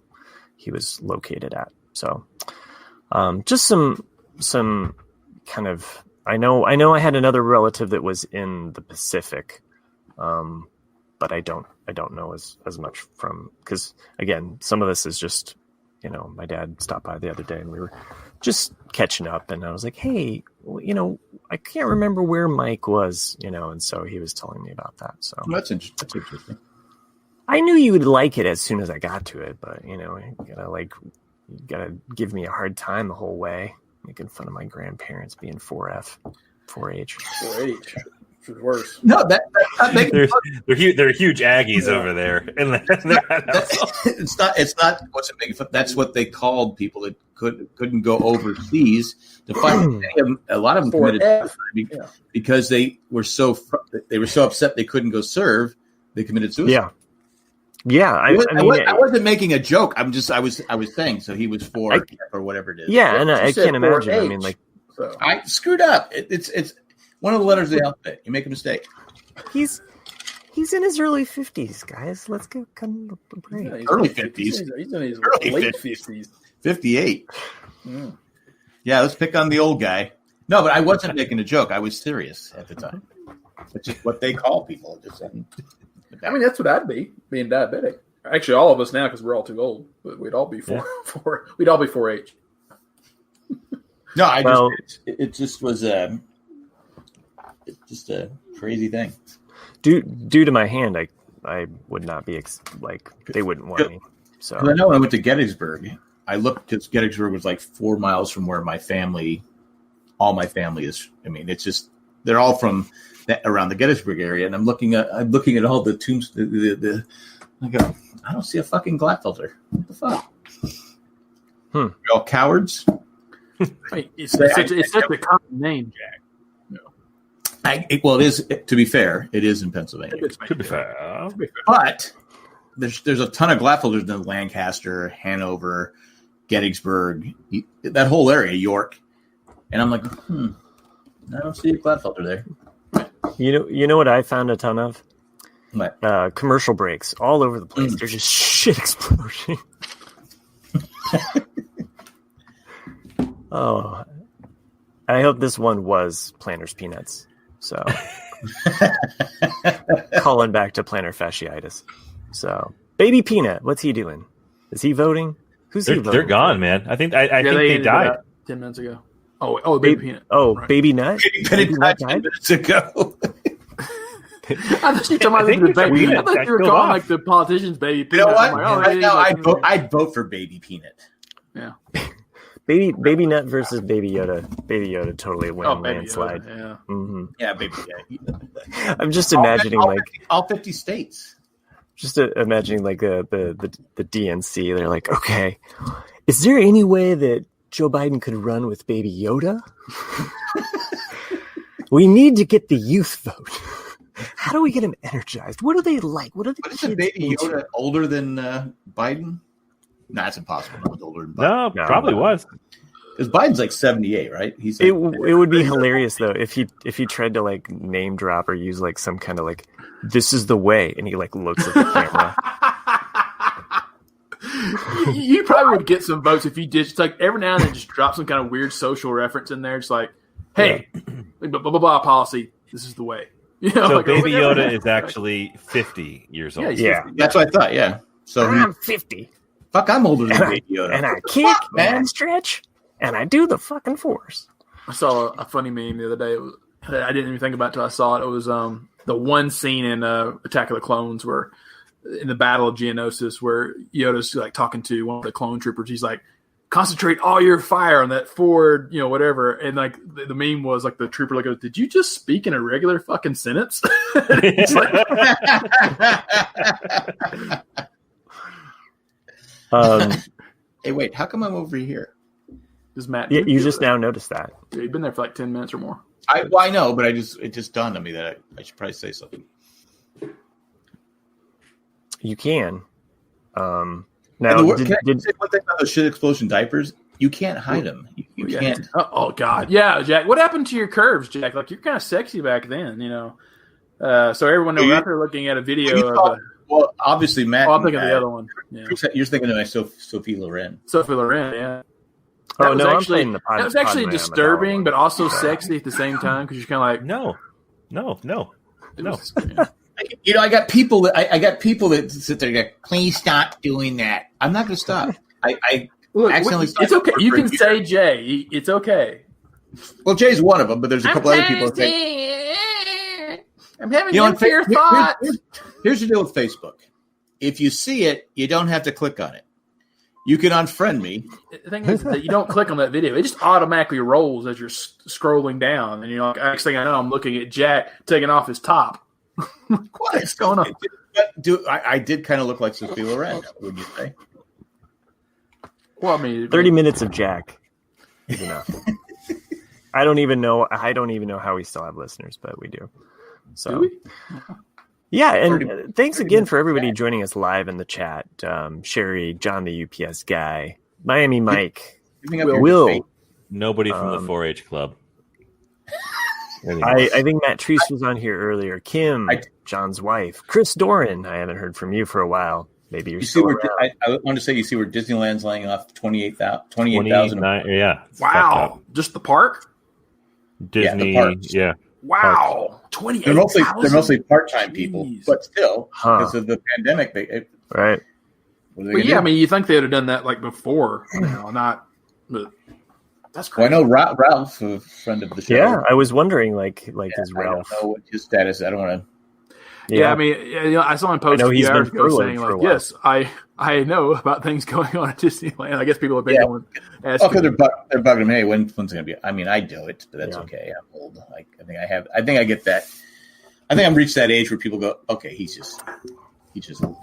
E: he was located at. So, just some kind of, I know I had another relative that was in the Pacific, but I don't know as much from, because again, some of this is just, my dad stopped by the other day and we were just catching up, and I was like, hey, I can't remember where Mike was, and so he was telling me about that. So
C: that's interesting.
E: I knew you would like it as soon as I got to it, but you gotta give me a hard time the whole way, making fun of my grandparents being 4F, 4H.
A: 4H. Which is worse.
C: No, they're
D: huge Aggies over there.
C: It's not what's a big. That's what they called people that couldn't go overseas to fight. A lot of them committed suicide because they were so upset they couldn't go serve. They committed suicide.
E: Yeah. I
C: wasn't making a joke. I was saying. So he was 4 or whatever it is.
E: Yeah, and I can't imagine. 4H. I mean, like,
C: so. I screwed up. It's one of the letters of the alphabet. You make a mistake.
E: He's in his early 50s, guys. Let's go come to break.
C: Yeah, early 50s.
A: He's in his late 50s.
C: 58. Mm. Yeah, let's pick on the old guy. No, but I wasn't making a joke. I was serious at the time. Which is what they call people.
A: I mean, that's what I'd be, being diabetic. Actually, all of us now, because we're all too old. But we'd all be we'd all be 4H.
C: No, it just was just a crazy thing.
E: Due to my hand, I would not be they wouldn't want me. So
C: I know when I went to Gettysburg, I looked because Gettysburg was like 4 miles from where all my family is. I mean, it's just they're all from around the Gettysburg area, and I'm looking at all the tombs. I go, I don't see a fucking Glatfelter. What the fuck? You're all cowards.
A: It's such a common name, Jack.
C: Well, it is. To be fair, it is in Pennsylvania.
D: To be fair,
C: but there's a ton of Glatfelders in Lancaster, Hanover, Gettysburg, that whole area, York, and I'm like, I don't see a Glatfelder there.
E: You know what I found a ton of?
C: What?
E: Commercial breaks all over the place. They're just shit exploding. Oh, I hope this one was Planner's Peanuts. So, calling back to plantar fasciitis. So, Baby Peanut, what's he doing? Is he voting? Who's he voting?
D: They're gone, man. I think they died
A: 10 minutes ago. Oh, Baby Peanut.
E: Oh,
A: right.
E: Baby Nut.
C: Baby Nut died 10 minutes ago.
A: I thought you were talking about I thought you were calling like the politicians Baby Peanut.
C: You know what?
A: Like,
C: right now, I'd vote for Baby Peanut.
A: Yeah.
E: Baby Nut versus Baby Yoda. Baby Yoda totally win landslide.
A: Yeah.
E: Mm-hmm.
C: Yeah, Baby Yoda.
E: I'm just imagining
C: all 50 states.
E: Just imagining like the DNC. They're like, okay, is there any way that Joe Biden could run with Baby Yoda? We need to get the youth vote. How do we get him energized? What do they like? What are the kids
C: is Baby Yoda
E: into?
C: older than Biden? No, that's impossible. No one's older than Biden.
D: No, probably was.
C: Because Biden's like 78, right? He's
E: it would be hilarious though if he tried to like name drop or use like some kind of like this is the way, and he like looks at the camera.
A: You probably would get some votes if you did. Just like every now and then, just drop some kind of weird social reference in there. Just like, hey, blah blah blah policy. This is the way. You know,
D: so
A: like,
D: Baby Yoda is actually 50 years old.
E: Yeah,
C: that's what I thought. Yeah. So
E: I'm 50.
C: Fuck, I'm older than Baby Yoda.
E: And I kick, and I stretch, and I do the fucking force.
A: I saw a funny meme the other day. I didn't even think about it until I saw it. It was the one scene in Attack of the Clones where in the Battle of Geonosis where Yoda's like talking to one of the clone troopers. He's like, concentrate all your fire on that forward, whatever. And like the meme was like the trooper like goes, did you just speak in a regular fucking sentence? It's like,
C: hey, wait, how come I'm over here?
A: Does Matt?
E: Yeah, you just now noticed that.
A: Yeah, you've been there for like 10 minutes or more.
C: I know, but it just dawned on me that I should probably say something.
E: You can. Now,
C: can I say one thing about those shit explosion diapers? You can't hide them. You can't.
A: Oh God, yeah, Jack. What happened to your curves, Jack? Like you're kind of sexy back then, So everyone knows out there looking at a video of.
C: Well, obviously, Matt.
A: I'm thinking of the other one. Yeah.
C: You're thinking of Sophie Loren.
A: Sophie Loren, yeah.
E: That
A: was actually disturbing, but also sexy at the same time because you're kind of like,
D: no.
A: Yeah.
C: I got people that sit there and go, please stop doing that. I'm not going to stop. I accidentally.
A: It's okay. You can say Jay. It's okay.
C: Well, Jay's one of them, but there's a couple other people that say.
A: I'm having nuclear thoughts.
C: Here's the deal with Facebook. if you see it, you don't have to click on it. You can unfriend me.
A: The thing is that you don't click on that video. It just automatically rolls as you're scrolling down. And you're like, next thing I know, I'm looking at Jack taking off his top. What is going on?
C: I did kind of look like Sophia Loren, would you say?
A: Well, I mean,
E: 30 minutes of Jack is enough. I don't even know how we still have listeners, but we do. So,
A: do we?
E: Yeah, and thanks again for everybody joining us live in the chat. Sherry, John the UPS guy, Miami Mike, Will.
D: Nobody from the 4-H club.
E: I think Matt Treese was on here earlier. Kim, John's wife. Chris Doran, I haven't heard from you for a while. Maybe you're still around.
C: I want to say you see where Disneyland's laying off 28,000.
D: Yeah.
A: Wow. Just the park?
D: Disney,
C: yeah.
A: Wow. 28,000?
C: They're mostly part-time people, but still, because of the pandemic.
E: Right.
A: But yeah, I mean, you think they would have done that like before. But that's crazy.
C: Well, I know Ralph, a friend of the show.
E: Yeah, I was wondering, is Ralph?
C: I don't know what his status. I don't want to.
A: Yeah, I mean, I saw him post a few hours ago saying, like, yes, I know about things going on at Disneyland. I guess people have been going asking.
C: Because they're bugging him. Hey, when's it going to be? I mean, I do it, but that's okay. I'm old. I think I get that. I think I've reached that age where people go, okay, he's just old.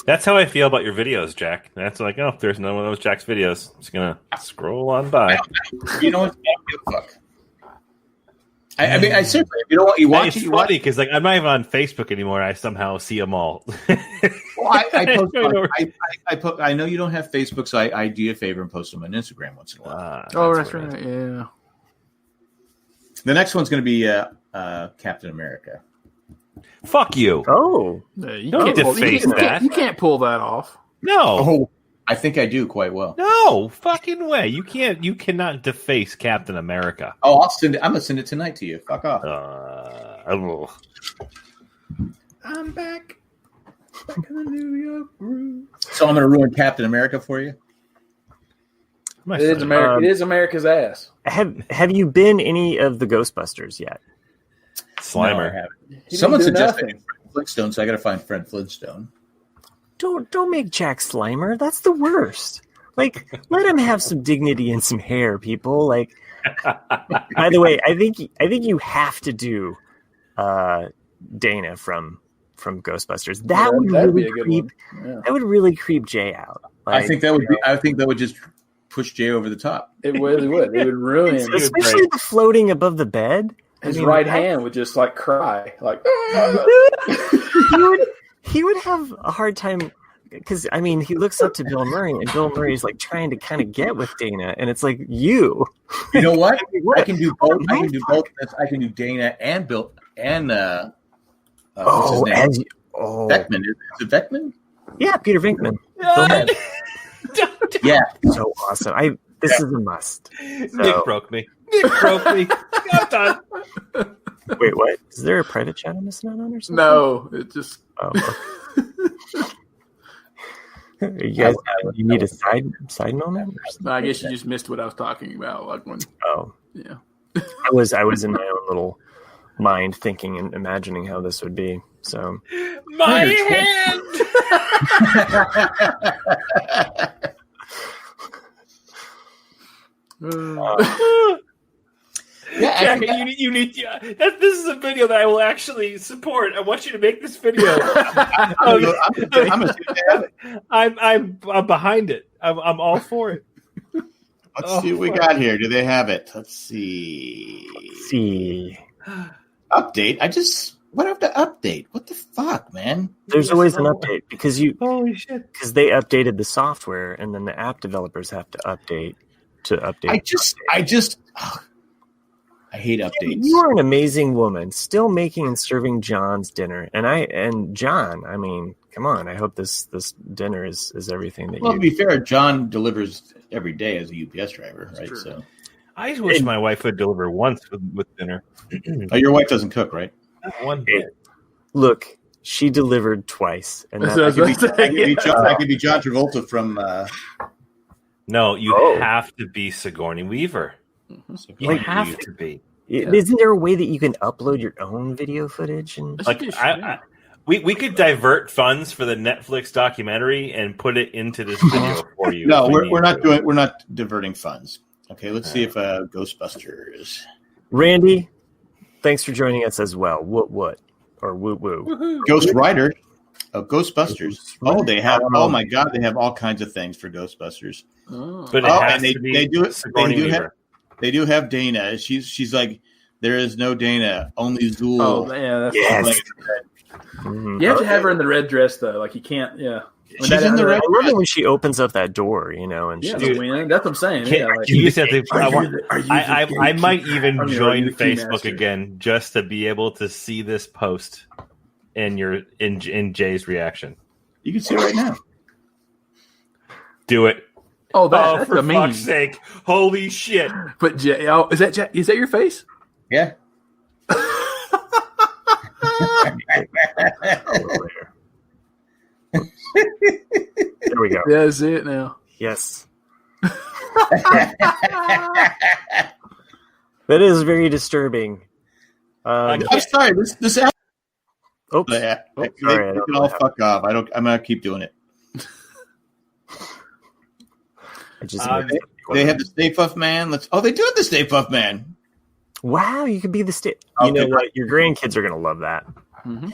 D: That's how I feel about your videos, Jack. That's like, oh, if there's no one of those Jack's videos, I'm just gonna scroll on by.
C: You know what? I don't give a fuck. I mean, I seriously, if you don't want you watch
D: it's funny because I'm not even on Facebook anymore. I somehow see them all.
C: Well, I know you don't have Facebook, so I do you a favor and post them on Instagram once in a while.
A: That's right. Yeah.
C: The next one's going to be Captain America.
D: Fuck you.
E: Oh,
A: you
D: don't deface that.
A: You can't pull that off.
D: No.
C: Oh, I think I do quite well.
D: No fucking way. You can't. You cannot deface Captain America.
C: Oh, I'm gonna send it tonight to you. Fuck off. I'm back in the New York groove. So I'm gonna ruin Captain America for you.
A: It is America. It is America's ass.
E: Have you been any of the Ghostbusters yet?
D: Slimer.
C: No, I haven't. Someone suggested Fred Flintstone, so I got to find Fred Flintstone.
E: Don't make Jack Slimer. That's the worst. Like, let him have some dignity and some hair, people. Like, by the way, I think you have to do Dana from Ghostbusters. That would really creep. Yeah. That would really creep Jay out. Like,
C: I think that would just push Jay over the top.
A: It really would. It would ruin him.
E: Especially the floating above the bed.
A: His right hand would just like cry, like
E: he would have a hard time because I mean he looks up to Bill Murray and Bill Murray's like trying to kind of get with Dana and it's like you
C: know what? I can do both. I can do both. I can do Dana and Bill and what's his name? Beckman. Is it Beckman?
E: Yeah, Peter Venkman.
C: Yeah,
E: so awesome. This is a must. So,
D: Nick broke me. I'm done.
E: Wait, what? Is there a private chat on this not on or something?
A: No, it just.
E: Oh. You guys, you need a side moment?
A: No, I guess you just missed what I was talking about. Like when.
E: Oh,
A: yeah.
E: I was in my own little mind thinking and imagining how this would be. So
D: my hand.
C: Yeah,
D: Jack, you need. This is a video that I will actually support. I want you to make this video. I'm behind it. I'm all for it.
C: Let's see what we got here. Do they have it? Let's see. Update. What have to update? What the fuck, man?
E: There's always an update because
D: holy shit.
E: Because they updated the software and then the app developers have to update to update.
C: I hate updates.
E: You are an amazing woman, still making and serving John's dinner, and John. I mean, come on. I hope this dinner is everything that.
C: Well, to be fair, John delivers every day as a UPS driver, right?
A: True.
C: So,
D: I just wish my wife would deliver once with dinner.
C: Oh, your wife doesn't cook, right?
D: One day.
E: Look, she delivered twice, and
C: I could be John Travolta from.
D: No, you have to be Sigourney Weaver. You have to be.
E: Isn't there a way that you can upload your own video footage? And
D: like, We could divert funds for the Netflix documentary and put it into this video for you.
C: No, we're not diverting funds. Okay, let's see if Ghostbusters.
E: Randy, thanks for joining us as well. What? Or woo woo.
C: Ghost Rider. Ghostbusters. Oh, they have. Oh my God, they have all kinds of things for Ghostbusters.
D: But it has to be.
C: They do have Dana. She's like, there is no Dana, only Zool.
A: Oh yeah,
E: yes.
A: You have to have her in the red dress though. Like you can't. Yeah.
C: She's in the red.
E: I love it when she opens up that door, and
A: that's what I'm saying.
D: I might even join Facebook again just to be able to see this post and in Jay's reaction.
C: You can see it right now.
D: Do it.
A: Oh, that's
D: for
A: amazing.
D: Fuck's sake! Holy shit!
A: But Jay, is that your face?
C: Yeah.
E: There we go.
A: Yeah, I see it now.
E: Yes. That is very disturbing.
C: I'm sorry. This.
E: Oops.
C: Sorry,
E: I
C: can all fuck off. I'm gonna keep doing it. They have the Stay Puft Man. They do have the Stay Puft Man.
E: Wow, you could be the You know what? Your grandkids are gonna love that.
A: Mm-hmm.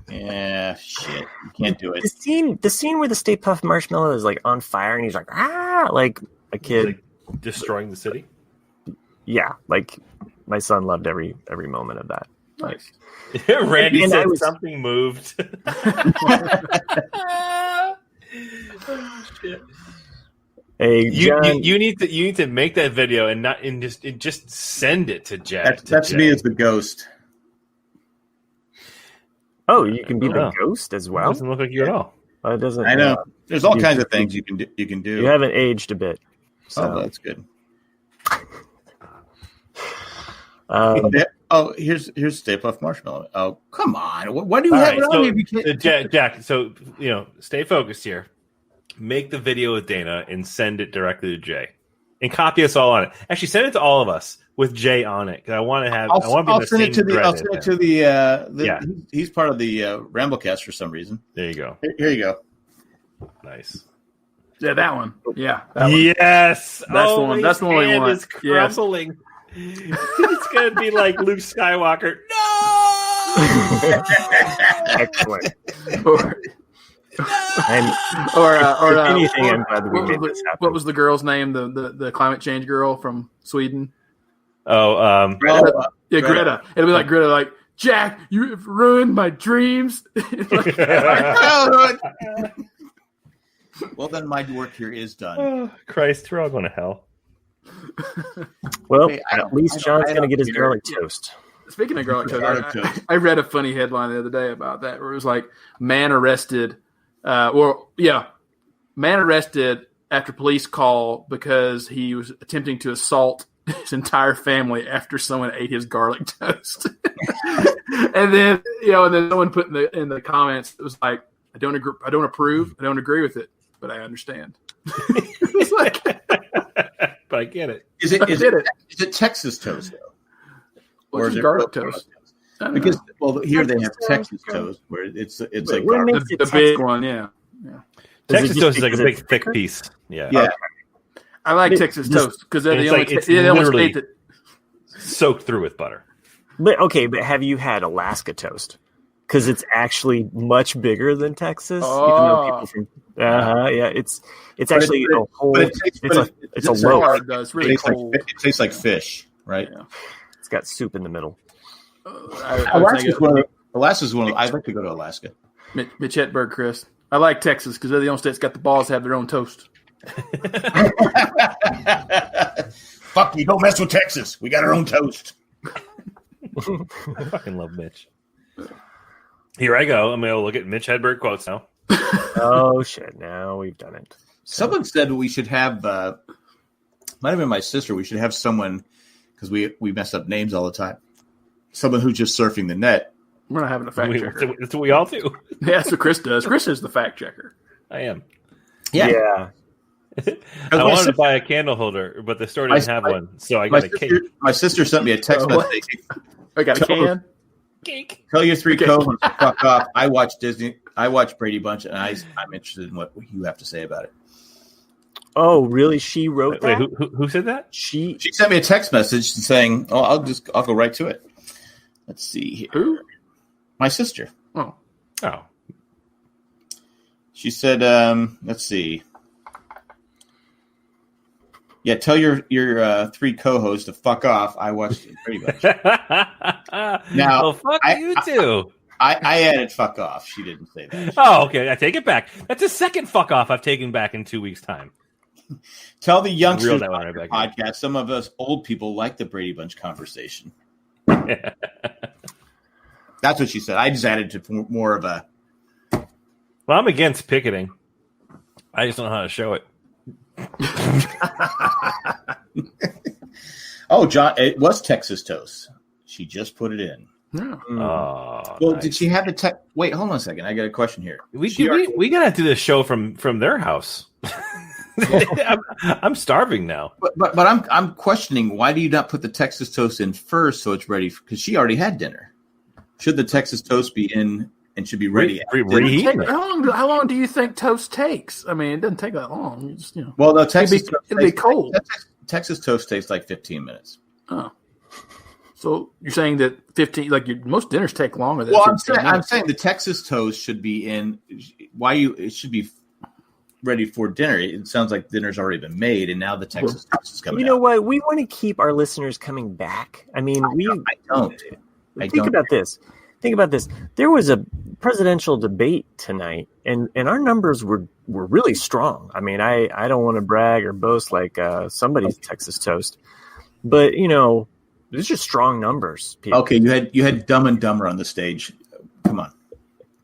C: Yeah, shit. You can't do it.
E: The scene where the Stay Puft Marshmallow is like on fire and he's like like a kid
D: like destroying the city.
E: Yeah, like my son loved every moment of that.
A: Nice.
D: Randy said something moved.
C: Oh, shit.
E: Hey, John,
D: you need to make that video and just send it to Jack.
C: That's me as the ghost.
E: Oh, you can be the ghost as well.
D: It doesn't look like you at all.
E: It doesn't.
C: I know. There's all kinds of things you can do.
E: You haven't aged a bit. So.
C: Oh, that's good. Here's Stay Puft Marshmallow. Oh, come on! What do you have?
D: Jack, so stay focused here. Make the video with Dana and send it directly to Jay, and copy us all on it. Actually, send it to all of us with Jay on it because I want to have. I'll send it to
C: the. He's part of the Ramblecast for some reason.
D: There you go.
C: Here you go.
D: Nice.
A: Yeah, that one. Yeah.
D: That one. Yes.
A: That's the one. That's the one we want.
D: It's crumbling. Yes. It's gonna be like Luke Skywalker. No.
E: Excellent.
A: Or
E: anything. I'm glad that we made this happen.
A: What was the girl's name? The climate change girl from Sweden.
C: Greta.
A: Yeah, Greta. It'll be like Greta, like Jack, you have ruined my dreams.
C: Well, then my work here is done.
D: Oh, Christ, we're all going to hell.
E: Well, at least John's going to get his garlic toast.
A: Speaking of garlic toast, I read a funny headline the other day about that where it was like, man arrested after police call because he was attempting to assault his entire family after someone ate his garlic toast. and then someone put in the comments, it was like, I don't approve, I don't agree with it, but I understand. It's like,
D: but I get it.
C: Is it Texas toast though?
A: Or is it garlic toast?
C: Because here they have Texas toast where it's like
A: the big one, yeah.
D: Texas toast is like a big thick piece. Yeah.
C: Yeah.
A: I like Texas toast because they're the only state that
D: soaked through with butter.
E: But have you had Alaska toast? Because it's actually much bigger than Texas.
A: Oh.
E: Even though people from it's actually a whole. It's a loaf.
A: It does really cold.
C: It tastes like fish, right?
E: Yeah. It's got soup in the middle.
C: Alaska's one of. I'd like to go to Alaska.
A: Mitch Hedberg, Chris. I like Texas because they're the only state that's got the balls to have their own toast.
C: Fuck you! Don't mess with Texas. We got our own toast.
D: I fucking love Mitch. Here I go. I'm gonna look at Mitch Hedberg quotes now.
E: Oh shit! Now we've done it.
C: Someone said we should have. Might have been my sister. We should have someone because we mess up names all the time. Someone who's just surfing the net.
A: We're not having a fact checker.
D: That's what we all do.
A: Yeah, that's what Chris does. Chris is the fact checker.
D: I am.
E: Yeah.
D: I wanted to buy a candle holder, but the store didn't have one, so I got a cake.
C: My sister sent me a text message.
A: I got a can.
D: cake.
C: Tell your three co-hosts to fuck off. I watch Disney. I watch Brady Bunch, and I'm interested in what you have to say about it.
E: Oh, really? She wrote that?
D: Wait, who said that?
C: She sent me a text message saying, "Oh, I'll go right to it." Let's see here.
A: Who?
C: My sister.
A: Oh.
C: She said, "Let's see." Yeah, tell your three co-hosts to fuck off. I watched Brady Bunch. Now,
D: well, fuck you too.
C: I added fuck off. She didn't say that.
D: Oh, okay. I take it back. That's the second fuck off I've taken back in 2 weeks' time.
C: Tell the youngsters on the podcast, some of us old people like the Brady Bunch conversation. That's what she said. I just added to more of a...
D: Well, I'm against picketing. I just don't know how to show it.
C: Oh, John, it was Texas Toast. She just put it in.
A: Yeah.
D: Oh,
C: well,
D: nice.
C: Did she have the Wait, hold on a second. I got a question here.
D: We gotta do this show from their house. I'm starving now.
C: But I'm questioning, why do you not put the Texas Toast in first so it's ready? Because she already had dinner. Should the Texas Toast be in and should be ready?
A: How long do you think toast takes? I mean, it doesn't take that long. You just,
C: well, no, Texas
A: it'd be cold.
C: Texas Toast takes like 15 minutes.
A: Oh. So you're saying that 15, most dinners take longer than.
C: Well, I'm saying the Texas Toast should be in. It should be ready for dinner. It sounds like dinner's already been made, and now the Texas Toast is coming.
E: You know what? We want to keep our listeners coming back. I mean, I don't. Think about this. There was a presidential debate tonight, and our numbers were really strong. I mean, I don't want to brag or boast like somebody's Texas Toast, but these are strong numbers. People.
C: Okay, you had Dumb and Dumber on the stage. Come on,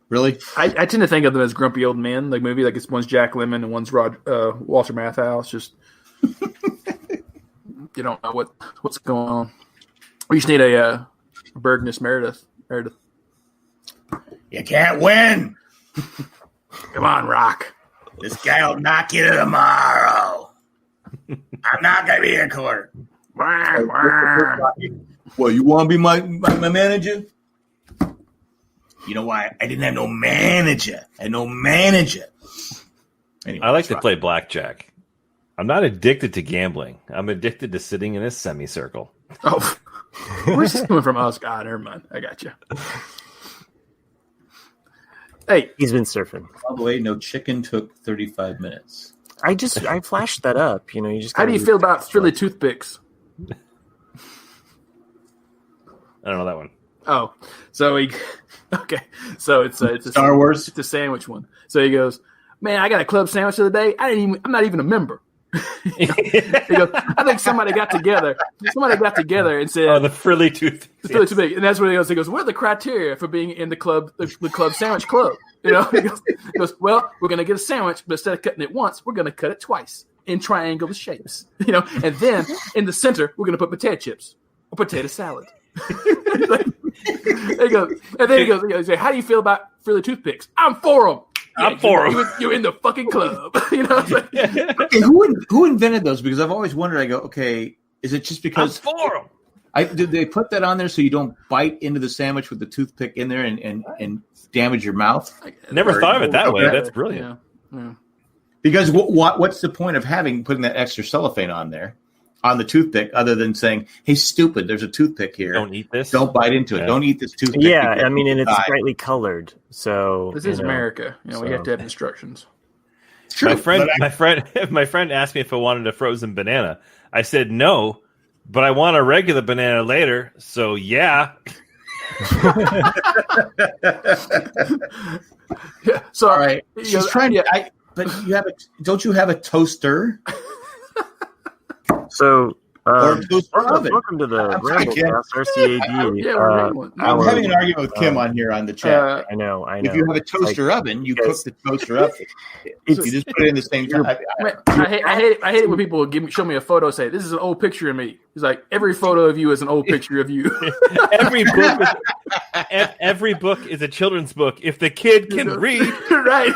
C: really?
A: I tend to think of them as grumpy old men, like maybe like it's one's Jack Lemmon and one's Walter Matthau. Just you don't know what's going on. We just need a Bergness Meredith.
C: You can't win.
A: Come on, Rock.
C: This guy will knock you tomorrow. I'm not gonna be in court. Well, you want to be my manager? You know why? I didn't have no manager. Anyway,
D: I like to play blackjack. I'm not addicted to gambling. I'm addicted to sitting in a semicircle.
A: Oh, where's this coming from? Oh, God, never mind. I got you. Hey,
E: he's been surfing.
C: By the way, no chicken took 35 minutes.
E: I flashed that up. You just.
A: How do you feel about Philly toothpicks?
D: I don't know that one.
A: Oh, so so it's a
C: Star Wars.
A: It's a sandwich one. So he goes, "Man, I got a club sandwich the other day. I'm not even a member." He goes, "I think somebody got together and said,
D: "Oh, the frilly tooth,
A: Philly toothpick." And that's what he goes. He goes, "What are the criteria for being in the club sandwich club?" He goes, "Well, we're gonna get a sandwich, but instead of cutting it once, we're gonna cut it twice in triangular shapes. And then in the center, we're gonna put potato chips or potato salad." There you go. And then he goes, "How do you feel about Philly toothpicks?" "I'm for them."
D: I'm for them.
A: You're in the fucking club.
C: Okay, who invented those? Because I've always wondered. I go, okay, is it just because
D: I'm for them?
C: Did they put that on there so you don't bite into the sandwich with the toothpick in there and damage your mouth?
D: Never thought of it that way. That's brilliant.
A: Yeah.
C: Because what's the point of putting that extra cellophane on there, on the toothpick, other than saying, "Hey, stupid, there's a toothpick here.
D: Don't eat this.
C: Don't bite into it. Don't eat this toothpick."
E: Yeah, I mean, and it's brightly colored. So
A: this is America. We have to have instructions.
C: True.
D: My friend asked me if I wanted a frozen banana. I said no, but I want a regular banana later. So yeah.
A: Yeah. So
C: all right, she's trying to. But don't you have a toaster?
E: So,
C: or toaster oven?
E: Welcome to the Ramblecast RCAD.
C: I'm having an argument with Kim on here on the chat.
E: I know.
C: If you have a toaster oven, you cook the toaster up. You just put it in the same time.
A: I hate it when people show me a photo and say, "This is an old picture of me." He's like, every photo of you is an old picture of you.
D: Every book is a children's book if the kid can read.
A: Right.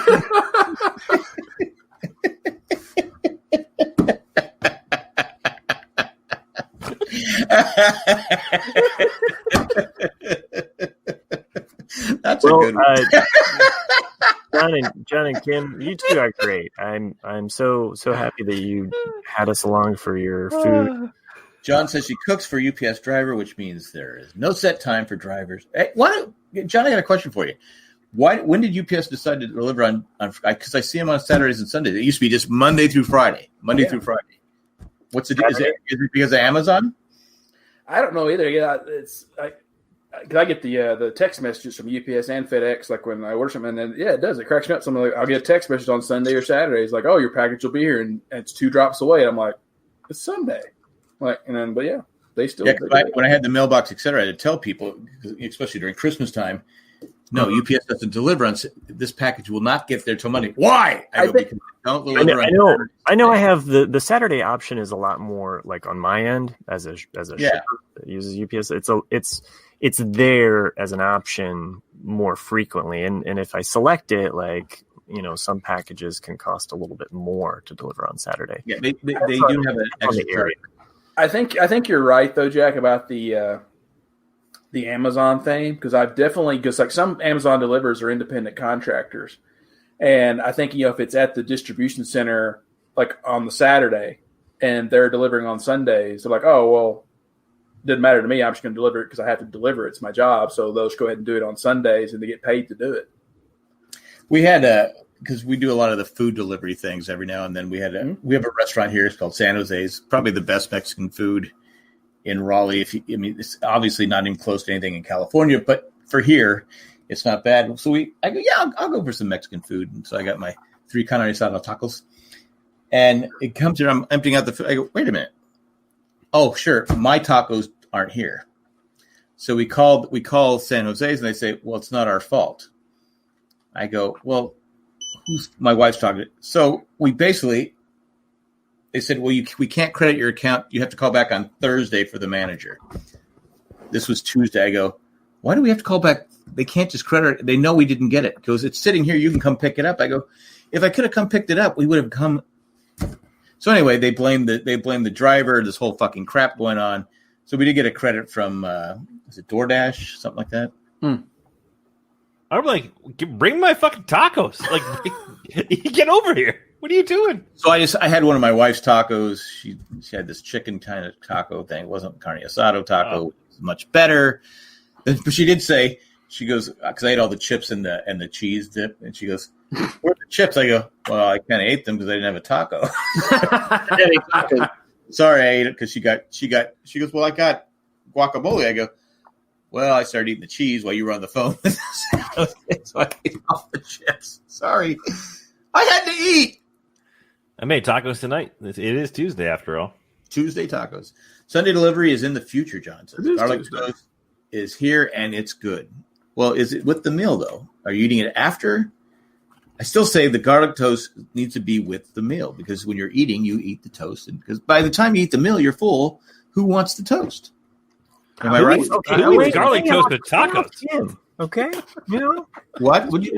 C: a good one.
E: John and Kim, you two are great. I'm so happy that you had us along for your food.
C: John says she cooks for UPS driver, which means there is no set time for drivers. Hey, John, I got a question for you. When did UPS decide to deliver on? Because I see them on Saturdays and Sundays. It used to be just Monday through Friday. Through Friday. What's the deal? Is it because of Amazon?
A: I don't know either. Yeah, I get the text messages from UPS and FedEx, like when I order something, and then it does. It cracks me up. Something like I'll get a text message on Sunday or Saturday. It's like, oh, your package will be here, and it's 2 drops away. And I'm like, it's Sunday. But they still.
C: Yeah, when I had the mailbox, etc., I had to tell people, especially during Christmas time, no, UPS doesn't deliver on this package. Will not get there till Monday. Why? I
E: know. I have the Saturday option is a lot more like on my end as a shipper that uses UPS. It's there as an option more frequently, and if I select it, like some packages can cost a little bit more to deliver on Saturday.
C: Yeah, they do have an extra area.
A: I think you're right though, Jack, about the Amazon thing, because like some Amazon delivers are independent contractors, and I think if it's at the distribution center like on the Saturday and they're delivering on Sundays, they're like, oh well, it doesn't matter to me. I'm just going to deliver it because I have to deliver it. It's my job, so they'll just go ahead and do it on Sundays, and they get paid to do it.
C: We had because we do a lot of the food delivery things every now and then. We have a restaurant here. It's called San Jose's. Probably the best Mexican food in Raleigh. It's obviously not even close to anything in California, but for here, it's not bad. So I go, I'll go for some Mexican food. And so I got my 3 carne asada tacos, and it comes here. I'm emptying out the food. I go, wait a minute. Oh, sure. My tacos aren't here. So we call San Jose's, and they say, well, it's not our fault. I go, well, who's my wife's talking to? So they said, well, we can't credit your account. You have to call back on Thursday for the manager. This was Tuesday. I go, why do we have to call back? They can't just credit it. They know we didn't get it. Because it's sitting here. You can come pick it up. I go, if I could have come picked it up, we would have come. So anyway, they blame the driver, this whole fucking crap going on. So we did get a credit from, is it DoorDash? Something like that.
D: I'm like, bring my fucking tacos. Like, get over here. What are you doing? So
C: I had one of my wife's tacos. She had this chicken kind of taco thing. It wasn't carne asada taco. It was much better. But she did say, she goes, because I ate all the chips and the cheese dip, and she goes, where's the chips? I go, well, I kind of ate them because I didn't have a taco. Sorry, I ate it because she goes, well, I got guacamole. I go, well, I started eating the cheese while you were on the phone. So I ate all the chips. Sorry. I had to eat.
D: I made tacos tonight. It is Tuesday after all.
C: Tuesday tacos. Sunday delivery is in the future, John says. Garlic toast is here and it's good. Well, is it with the meal though? Are you eating it after? I still say the garlic toast needs to be with the meal, because when you're eating, you eat the toast, and because by the time you eat the meal, you're full. Who wants the toast? Am I right?
D: Okay, who eats garlic toast with tacos?
E: Okay,
C: what? What do you?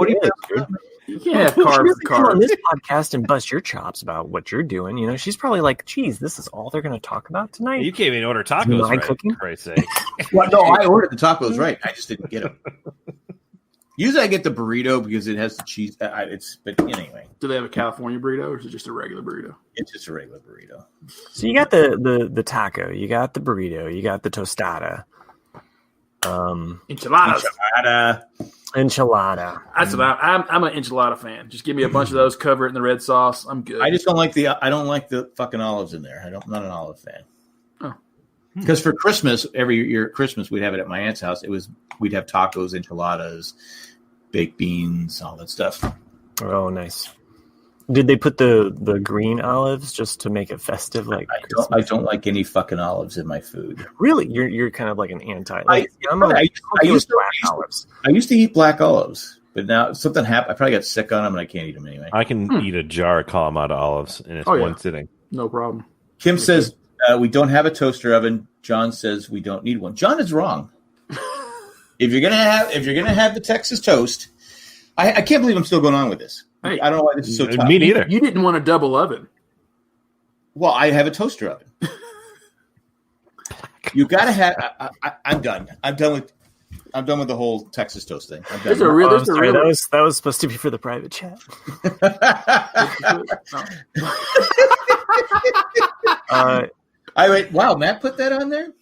A: You can't have carbs.
E: Come on this podcast and bust your chops about what you're doing. She's probably like, "Geez, this is all they're going to talk about tonight."
D: You can't even order tacos. Right,
E: cooking?
D: For Christ's sake.
C: Well, no, I ordered the tacos right. I just didn't get them. Usually, I get the burrito because it has the cheese. But anyway.
A: Do they have a California burrito, or is it just a regular burrito?
C: It's just a regular burrito.
E: So you got the taco, you got the burrito, you got the tostada.
A: Enchilada. That's what I'm an enchilada fan. Just give me a bunch of those, cover it in the red sauce. I'm good.
C: I just don't like the fucking olives in there. I'm not an olive fan. Oh. Because for Christmas, every year at Christmas, we'd have it at my aunt's house. We'd have tacos, enchiladas, baked beans, all that stuff.
E: Oh, nice. Did they put the green olives just to make it festive? Like
C: I don't like any fucking olives in my food.
E: Really, you're kind of like an anti.
C: I used to eat black olives, but now something happened. I probably got sick on them, and I can't eat them anyway.
D: I can eat a jar of Kalamata olives in one sitting.
A: No problem.
C: Kim says we don't have a toaster oven. John says we don't need one. John is wrong. If you're gonna have the Texas toast, I can't believe I'm still going on with this.
A: Hey,
C: I don't know why this is so tough.
D: Me neither.
A: You didn't want a double oven.
C: Well, I have a toaster oven. You got to have. I'm done. I'm done with. I'm done with the whole Texas toast thing. I'm
A: There's
C: done.
A: a real.
E: That was supposed to be for the private chat.
C: Wait. Wow, Matt put that on there.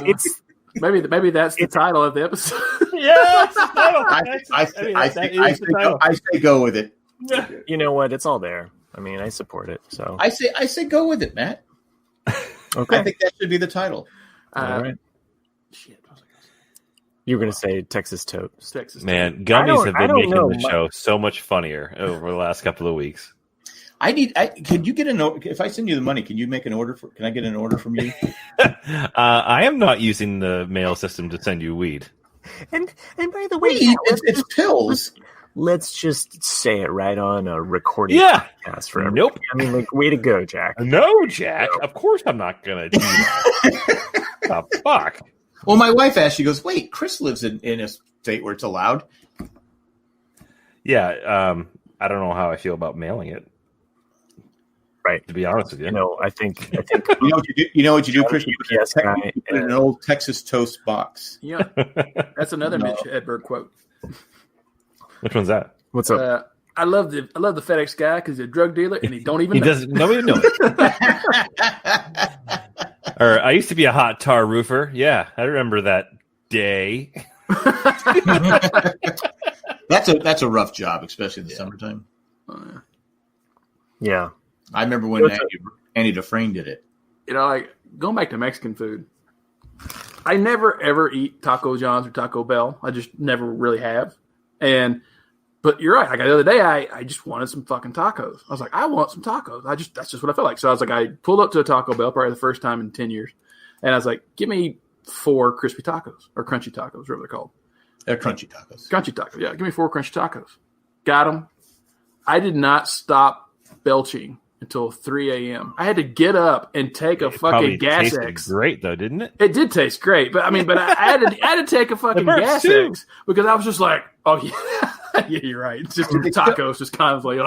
E: It's
A: maybe that's the title of the episode.
D: Yeah, that's the title.
C: I say go with it.
E: You know what? It's all there. I mean, I support it. So
C: I say go with it, Matt.
E: Okay.
C: I think that should be the title.
E: All right.
A: Shit.
E: You were going to say Texas toast.
A: Texas.
D: Man, gummies have been making the show so much funnier over the last couple of weeks.
C: Can you get if I send you the money, can you make an order can I get an order from you?
D: I am not using the mail system to send you weed.
E: And by the way,
C: it's pills.
E: Let's just say it right on a recording podcast for everyone.
D: Nope.
E: I mean, way to go, Jack.
D: No, Jack. No. Of course I'm not going to do that. The fuck?
C: Well, my wife asked, she goes, wait, Chris lives in a state where it's allowed.
D: Yeah. I don't know how I feel about mailing it.
E: Right.
D: To be honest with you.
E: I think
C: you know what you do, Chris? You put
E: guy
C: in an old Texas toast box.
A: Yeah. That's another Mitch Hedberg quote.
D: Which one's that?
E: What's up?
A: I love the FedEx guy because he's a drug dealer and he don't even know.
D: Doesn't. Nobody knows. Or I used to be a hot tar roofer. Yeah, I remember that day.
C: That's a rough job, especially in the summertime.
E: Yeah.
C: I remember when Andy Dufresne did it.
A: Like going back to Mexican food, I never ever eat Taco John's or Taco Bell. I just never really have. But you're right. Like the other day, I just wanted some fucking tacos. I was like, I want some tacos. That's just what I felt like. So I was like, I pulled up to a Taco Bell probably the first time in 10 years. And I was like, give me 4 crispy tacos or crunchy tacos, whatever they're called.
C: They're crunchy tacos.
A: Crunchy tacos. Yeah. Give me 4 crunchy tacos. Got them. I did not stop belching until 3 a.m. I had to get up and take a fucking gas X.
D: Great though, didn't it?
A: It did taste great, but I had to take a fucking gas X because I was just like, oh yeah. Yeah, you're right. It's just tacos, just kind of like,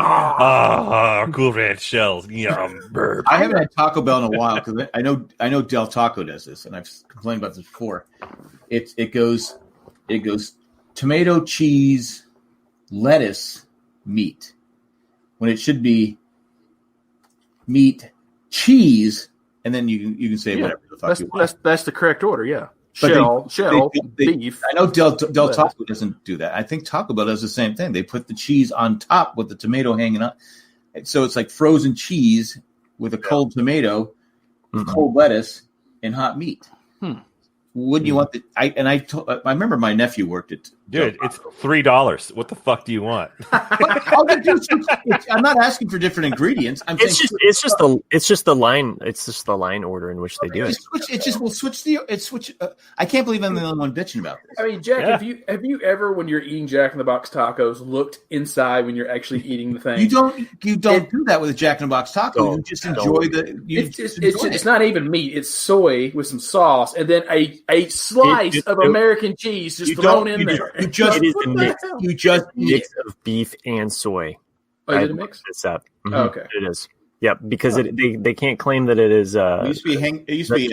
D: Cool Ranch shells. Yum.
C: I haven't had Taco Bell in a while because I know Del Taco does this, and I've complained about this before. It goes tomato, cheese, lettuce, meat, when it should be meat, cheese, and then you can say whatever the fuck you want.
A: That's the correct order. Yeah.
C: But
A: Shell, beef.
C: I know Del Taco doesn't do that. I think Taco Bell does the same thing. They put the cheese on top with the tomato hanging on. So it's like frozen cheese with a cold tomato, cold lettuce, and hot meat. Wouldn't you want the? I remember my nephew worked it.
D: Dude, it's $3. What the fuck do you want?
C: I'm not asking for different ingredients.
E: It's just the line order in which they do it.
C: I can't believe I'm the only one bitching about this.
A: I mean, Jack, have you ever, when you're eating Jack in the Box tacos, looked inside when you're actually eating the thing?
C: You don't do that with a Jack in the Box taco. You just enjoy
A: it's not even meat. It's soy with some sauce, and then a slice of American cheese just thrown in there.
E: It is a mix.
C: You just
E: mix of beef and soy.
A: Oh, is it a mix?
E: It's up.
A: Mm-hmm. Oh, okay,
E: it is. Yeah, because they can't claim that it is.
C: It used to be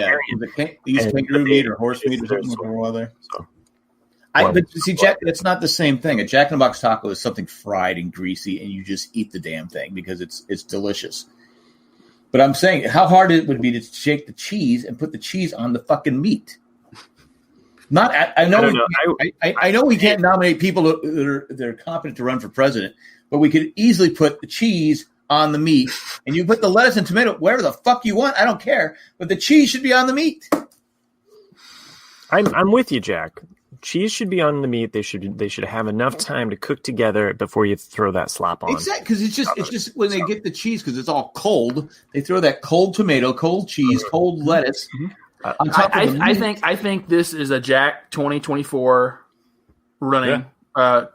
C: kangaroo meat or horse meat or something for a while there. But see, Jack, it's not the same thing. A Jack in the Box taco is something fried and greasy, and you just eat the damn thing because it's delicious. But I'm saying, how hard it would be to shake the cheese and put the cheese on the fucking meat. I know we can't nominate people that are competent to run for president, but we could easily put the cheese on the meat, and you put the lettuce and tomato wherever the fuck you want. I don't care, but the cheese should be on the meat.
E: I'm with you, Jack. Cheese should be on the meat. They should have enough time to cook together before you throw that slop on.
C: Exactly, because it's just when they get the cheese, because it's all cold, they throw that cold tomato, cold cheese, cold lettuce. On top of the meat.
A: I think this is a Jack 2024 running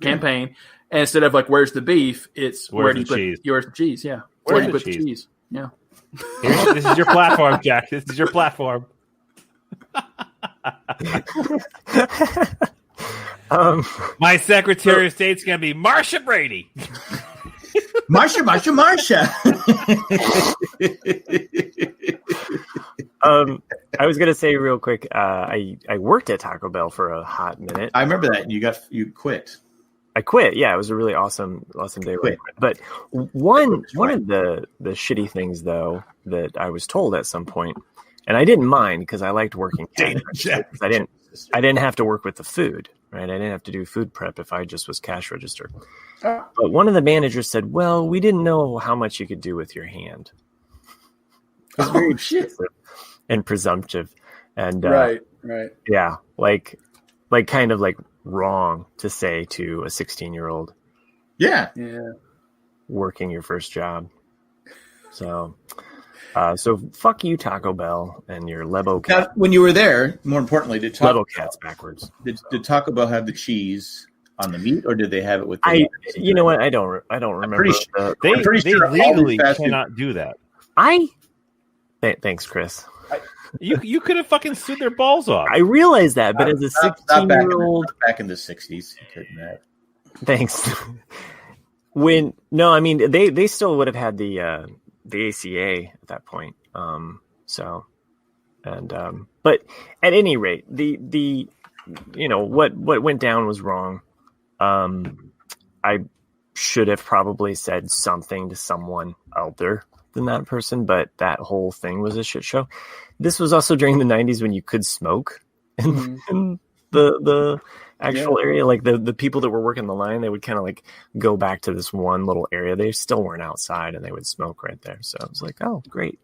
A: campaign. And instead of like, where's the beef? It's where's the cheese? Yeah. Where do you put the cheese? Yeah.
D: This is your platform, Jack. This is your platform. My Secretary of State's going to be Marsha Brady.
C: Marsha.
E: I was gonna say real quick. I worked at Taco Bell for a hot minute.
C: I remember that you quit.
E: I quit. Yeah, it was a really awesome day. But one of the shitty things though that I was told at some point, and I didn't mind because I liked working. I didn't have to work with the food. Right, I didn't have to do food prep if I just was cash register. But one of the managers said, "Well, we didn't know how much you could do with your hand." It was very
A: shit.
E: And presumptive, and
A: right,
E: yeah, like kind of like wrong to say to a 16-year-old.
C: Yeah,
E: working your first job. So fuck you, Taco Bell, and your Lebo Cat.
C: Now, when you were there, more importantly, did Taco
E: Lebo Cat's backwards?
C: Did Taco Bell have the cheese on the meat, or did they have it with?
E: You know what? I don't remember.
D: They legally cannot do that.
E: Thanks, Chris.
D: You could have fucking sued their balls off.
E: I realize that, but as a 16-year-old,
C: back in the 60s,
E: thanks. They still would have had the ACA at that point. But at any rate, the what went down was wrong. I should have probably said something to someone elder than that person, but that whole thing was a shit show. This was also during the 90s when you could smoke in the actual area. Like the people that were working the line, they would kind of like go back to this one little area. They still weren't outside and they would smoke right there. So I was like, oh, great.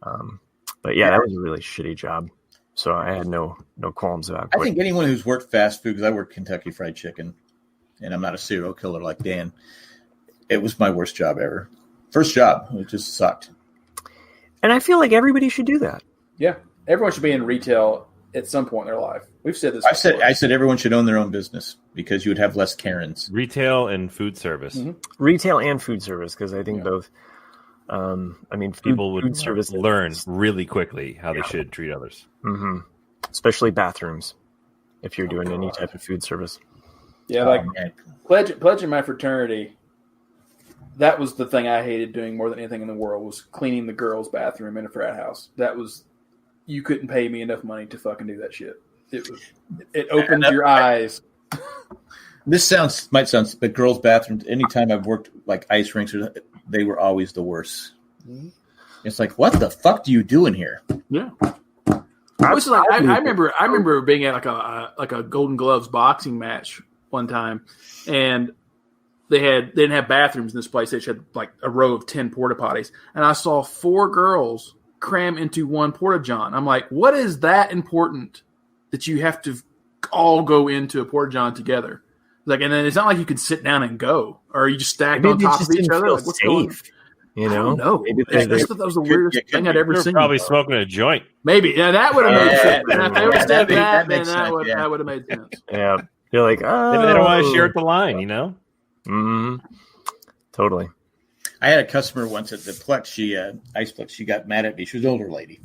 E: But yeah, that was a really shitty job. So I had no qualms about it.
C: I think anyone who's worked fast food, because I worked Kentucky Fried Chicken, and I'm not a serial killer like Dan, it was my worst job ever. First job. It just sucked.
E: And I feel like everybody should do that.
A: Yeah. Everyone should be in retail at some point in their life. We've said this before.
C: I said everyone should own their own business because you would have less Karens.
D: Retail and food service.
E: Mm-hmm. Retail and food service, because I think both.
D: People would learn really quickly how they should treat others.
E: Mm-hmm. Especially bathrooms, if you're doing any type of food service.
A: Yeah, pledging my fraternity. That was the thing I hated doing more than anything in the world, was cleaning the girls' bathroom in a frat house. You couldn't pay me enough money to fucking do that shit. It opened your eyes.
C: This might sound, but girls' bathrooms, anytime I've worked like ice rinks, they were always the worst. Mm-hmm. It's like, what the fuck do you do in here?
A: Yeah. I remember being at like a Golden Gloves boxing match one time, and they didn't have bathrooms in this place. They just had like a row of 10 porta potties, and I saw 4 girls cram into one porta john. I'm like, what is that important that you have to all go into a porta john together? Like, and then it's not like you can sit down and go, or you just stacked on top of each other. Like, what's going on?
E: You know,
A: no. That was the weirdest thing I'd ever seen.
D: Probably smoking a joint.
A: Maybe. Yeah, that would have made sense. And if they would have said that, then that would have made sense.
E: Yeah. You're like, oh.
D: Maybe they don't want to share at the line, you know?
E: Mm-hmm. Totally.
C: I had a customer once at the Plex. Iceplex. She got mad at me. She was an older lady.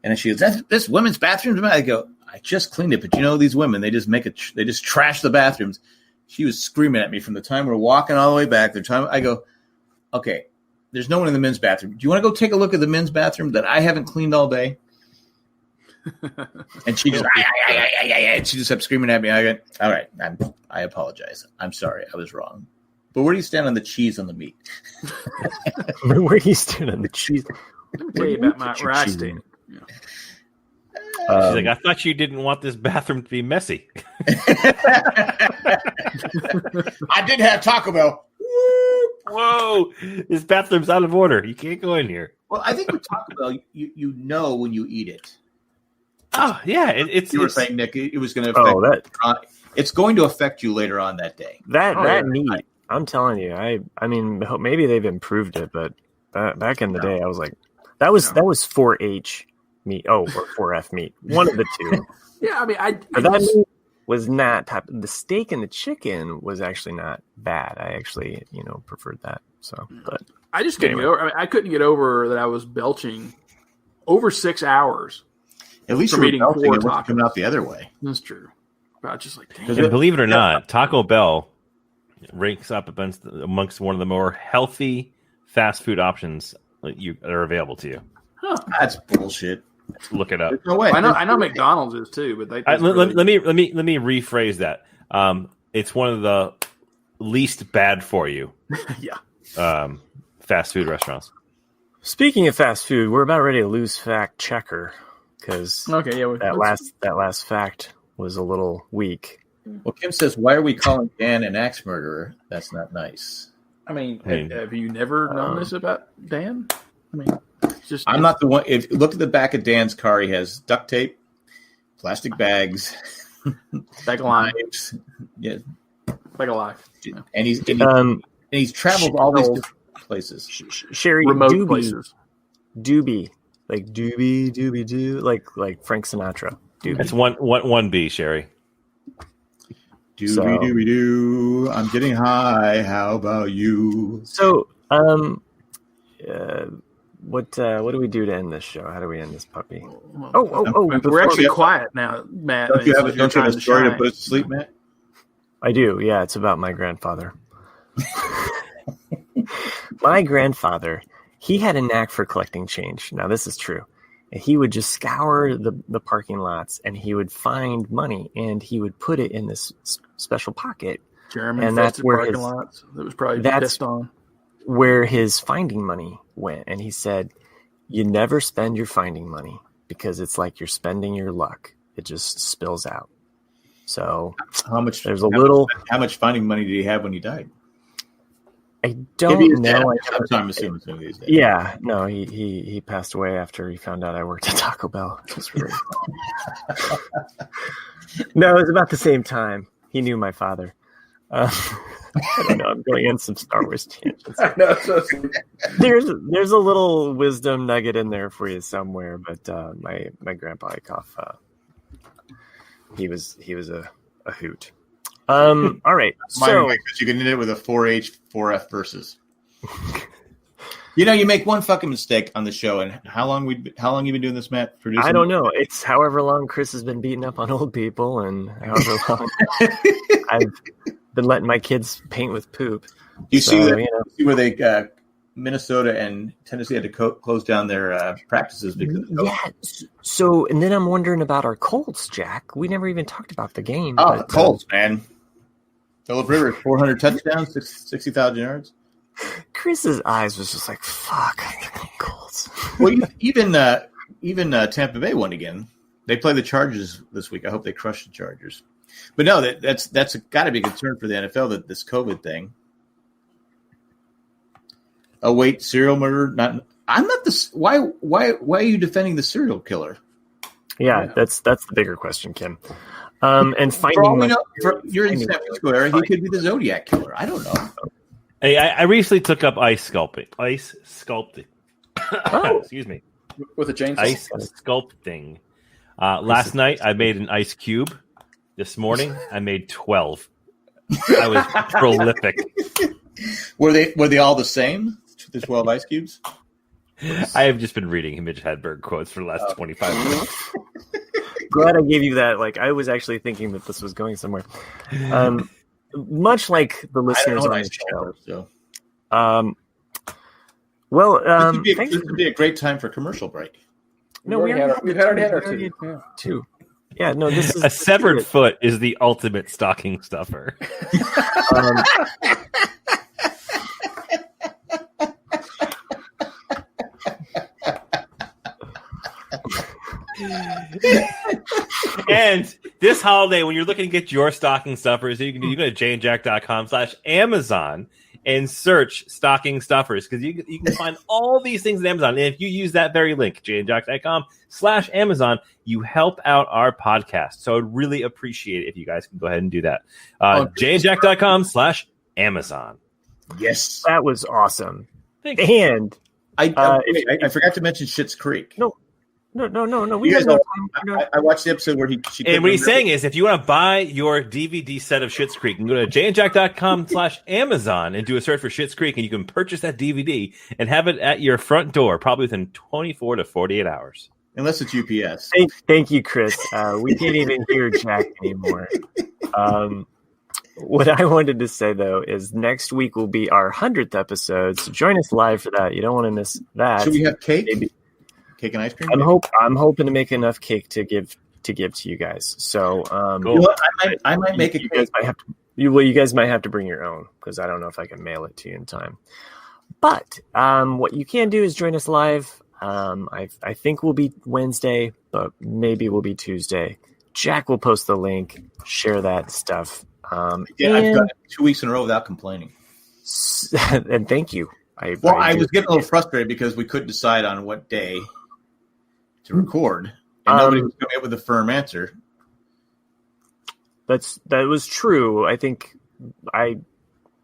C: And then she goes, this women's bathroom? I go, I just cleaned it. But you know, these women, they just they just trash the bathrooms. She was screaming at me from the time we're walking all the way back. I go, okay, there's no one in the men's bathroom. Do you want to go take a look at the men's bathroom that I haven't cleaned all day? And she goes, and she just kept screaming at me. I go, all right, I apologize. I'm sorry. I was wrong. But where do you stand on the cheese on the meat?
E: Where do you stand on the cheese?
A: Let me tell you about where I stand. Yeah.
D: She's like, I thought you didn't want this bathroom to be messy.
C: I did have Taco Bell.
D: Whoa, this bathroom's out of order. You can't go in here.
C: Well, I think with Taco Bell, you know when you eat it.
D: Oh yeah,
C: you were saying, Nick, it was going to affect. It's going to affect you later on that day.
E: That meat, I'm telling you. I mean, maybe they've improved it, but back in the day, I was like, that was 4H meat. Oh, or 4F meat. One of the two.
A: Yeah, I mean,
E: that meat was not the steak and the chicken was actually not bad. I actually, preferred that. So, but
A: I just couldn't get over. I mean, I couldn't get over that I was belching over 6 hours.
C: At least you're eating 4 tacos. It wasn't coming out the other way.
A: That's true. But I just like, damn.
D: And believe it or not, Taco Bell ranks up amongst one of the more healthy fast food options that are available to you.
C: Huh. That's bullshit.
D: look it up.
C: There's no way.
A: I know McDonald's is too, but
D: let me rephrase that. It's one of the least bad for you. Fast food restaurants.
E: Speaking of fast food, we're about ready to lose fact checker because that last fact was a little weak.
C: Well, Kim says, "Why are we calling Dan an axe murderer? That's not nice."
A: I mean, have you never known this about Dan? I mean,
C: I'm not the one. If look at the back of Dan's car, he has duct tape, plastic bags,
A: bag of limes,
C: yeah,
A: bag of life,
C: and he's traveled all these different places,
E: Sherry,
A: remote places,
E: doobie, like doobie, like Frank Sinatra. Doobie.
D: That's one B, Sherry.
C: Doobie doo. I'm getting high. How about you?
E: So, what do we do to end this show? How do we end this puppy?
A: We're actually quiet now, Matt.
C: Don't you have a story to put us to sleep, Matt?
E: I do. Yeah, it's about my grandfather. My grandfather, he had a knack for collecting change. Now, this is true. He would just scour the parking lots, and he would find money, and he would put it in this special pocket.
A: And that's where parking lots. That was probably pissed on.
E: Where his finding money went. And he said, you never spend your finding money because it's like you're spending your luck. It just spills out. So
C: how much finding money did he have when he died?
E: I don't know.
C: I'm assuming these days.
E: Yeah, no, he passed away after he found out I worked at Taco Bell. It was really No, it was about the same time. He knew my father. I don't know. I'm going in some Star Wars tangents.
A: I know,
E: there's a little wisdom nugget in there for you somewhere, but my grandpa Ikoff, he was a hoot. All right. So
C: because you can end it with a 4H 4F versus. You make one fucking mistake on the show, and how long you been doing this, Matt? Producing?
E: I don't know. It's however long Chris has been beating up on old people, and however long I've been letting my kids paint with poop.
C: You see where they Minnesota and Tennessee had to close down their practices because of COVID.
E: Yeah. So, and then I'm wondering about our Colts, Jack. We never even talked about the game.
C: Oh, the Colts, man. Phillip Rivers, 400 touchdowns, 60,000 yards.
E: Chris's eyes was just like, fuck, Colts.
C: Well, even Tampa Bay won again. They play the Chargers this week. I hope they crush the Chargers. But no, that's got to be a concern for the NFL, that this COVID thing. Oh wait, serial murder? I'm not this. Why are you defending the serial killer?
E: Yeah, that's the bigger question, Kim. And finding
C: you're in San Francisco area, he could be the Zodiac killer. I don't know.
D: Hey, I recently took up ice sculpting. Excuse me.
A: With a chainsaw.
D: Ice sculpting. Last night I made an ice cube. This morning I made 12. I was prolific.
C: Were they all the same? The 12 ice cubes?
D: I have just been reading Mitch Hedberg quotes for the last 25 minutes.
E: Glad I gave you that. Like, I was actually thinking that this was going somewhere. Much like the listeners on the show.
C: This would be a great time for a commercial break.
E: No, we've already had our two. Yeah, no, this is
D: a severed foot is the ultimate stocking stuffer. And this holiday, when you're looking to get your stocking stuffers, you go to janejack.com/Amazon and search stocking stuffers, because you can find all these things at Amazon. And if you use that very link, janejack.com/Amazon, you help out our podcast. So I'd really appreciate it if you guys can go ahead and do that. janejack.com/Amazon.
C: Yes.
E: That was awesome.
D: Thanks.
E: And
C: I forgot to mention Schitt's Creek.
E: No. We
C: guys
E: know.
C: I watched the episode where
D: and what he's saying is, if you want to buy your DVD set of Schitt's Creek, you can go to janejack.com/Amazon and do a search for Schitt's Creek, and you can purchase that DVD and have it at your front door, probably within 24 to 48 hours.
C: Unless it's UPS.
E: Thank you, Chris. We can't even hear Jack anymore. What I wanted to say, though, is next week will be our 100th episode, so join us live for that. You don't want to miss that.
C: Should we have cake?
E: Maybe.
C: Cake and ice cream.
E: I'm hoping to make enough cake to give to you guys. So
C: you know what? I might make a cake.
E: You guys might have to bring your own because I don't know if I can mail it to you in time. But what you can do is join us live. I think we'll be Wednesday, but maybe we'll be Tuesday. Jack will post the link, share that stuff.
C: I've done it 2 weeks in a row without complaining.
E: And thank you. I
C: was getting a little frustrated because we couldn't decide on what day to record, and nobody was coming up with a firm answer.
E: That was true. I think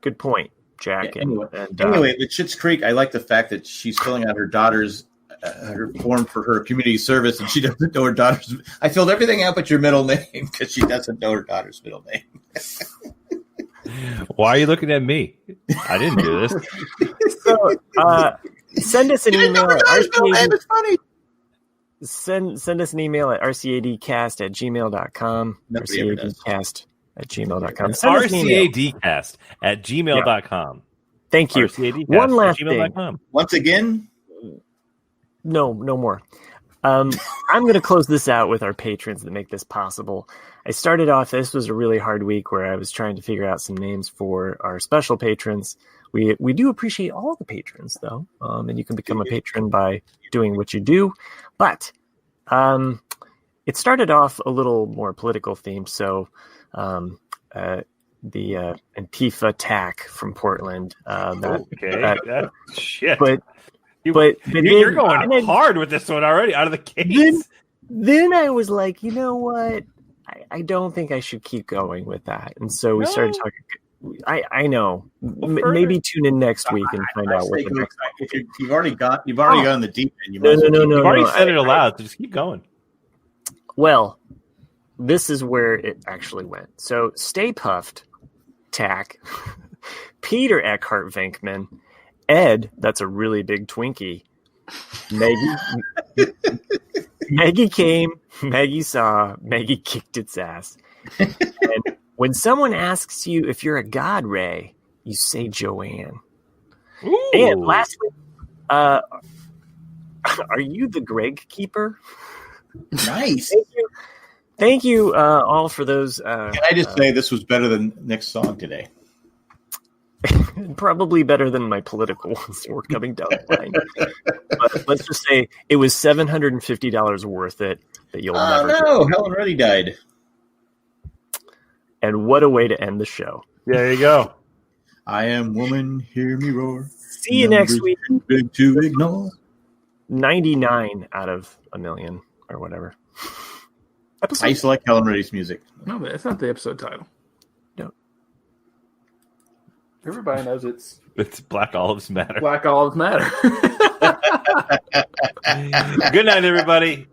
E: good point, Jack.
C: Yeah, anyway, with Schitt's Creek, I like the fact that she's filling out her daughter's her form for her community service, and she doesn't know her daughter's. I filled everything out but your middle name because she doesn't know her daughter's middle name.
D: Why are you looking at me? I didn't do this.
E: So, send us an email at RCAD.
C: It's funny.
E: Send us an email at rcadcast@gmail.com. rcadcast@gmail.com.
D: rcadcast@gmail.com.
E: Thank you. One last thing.
C: Once again.
E: No more. I'm going to close this out with our patrons that make this possible. I started off, this was a really hard week where I was trying to figure out some names for our special patrons. We do appreciate all the patrons, though, and you can become a patron by doing what you do. But it started off a little more political themed, so the Antifa attack from Portland.
D: Shit.
E: But
D: you're going hard with this one already out of the case.
E: Then I was like, you know what? I don't think I should keep going with that. And so we started talking. I know. Maybe tune in next week and find out what the next.
C: You've already gone the deep end.
E: No.
D: You've already said it aloud. So just keep going.
E: Well, this is where it actually went. So Stay Puffed, Tack, Peter Eckhart Venkman, Ed, that's a really big Twinkie. Maggie came, Maggie saw, Maggie kicked its ass. And when someone asks you if you're a god, Ray, you say Joanne. Ooh. And lastly, are you the Greg Keeper?
C: Nice.
E: Thank you all for those.
C: Can I just say this was better than Nick's song today?
E: Probably better than my political ones. We're coming down the line. But let's just say it was $750 worth it that you'll never get.
C: No, Helen Reddy died.
E: And what a way to end the show.
D: There you go.
C: I am woman, hear me roar.
E: See you next week.
C: Too big to ignore.
E: 99 out of a million or whatever.
C: I used to like Helen Reddy's music.
A: No, but it's not the episode title.
E: No.
A: Everybody knows it's
D: Black Olives Matter.
A: Black Olives Matter.
D: Good night, everybody.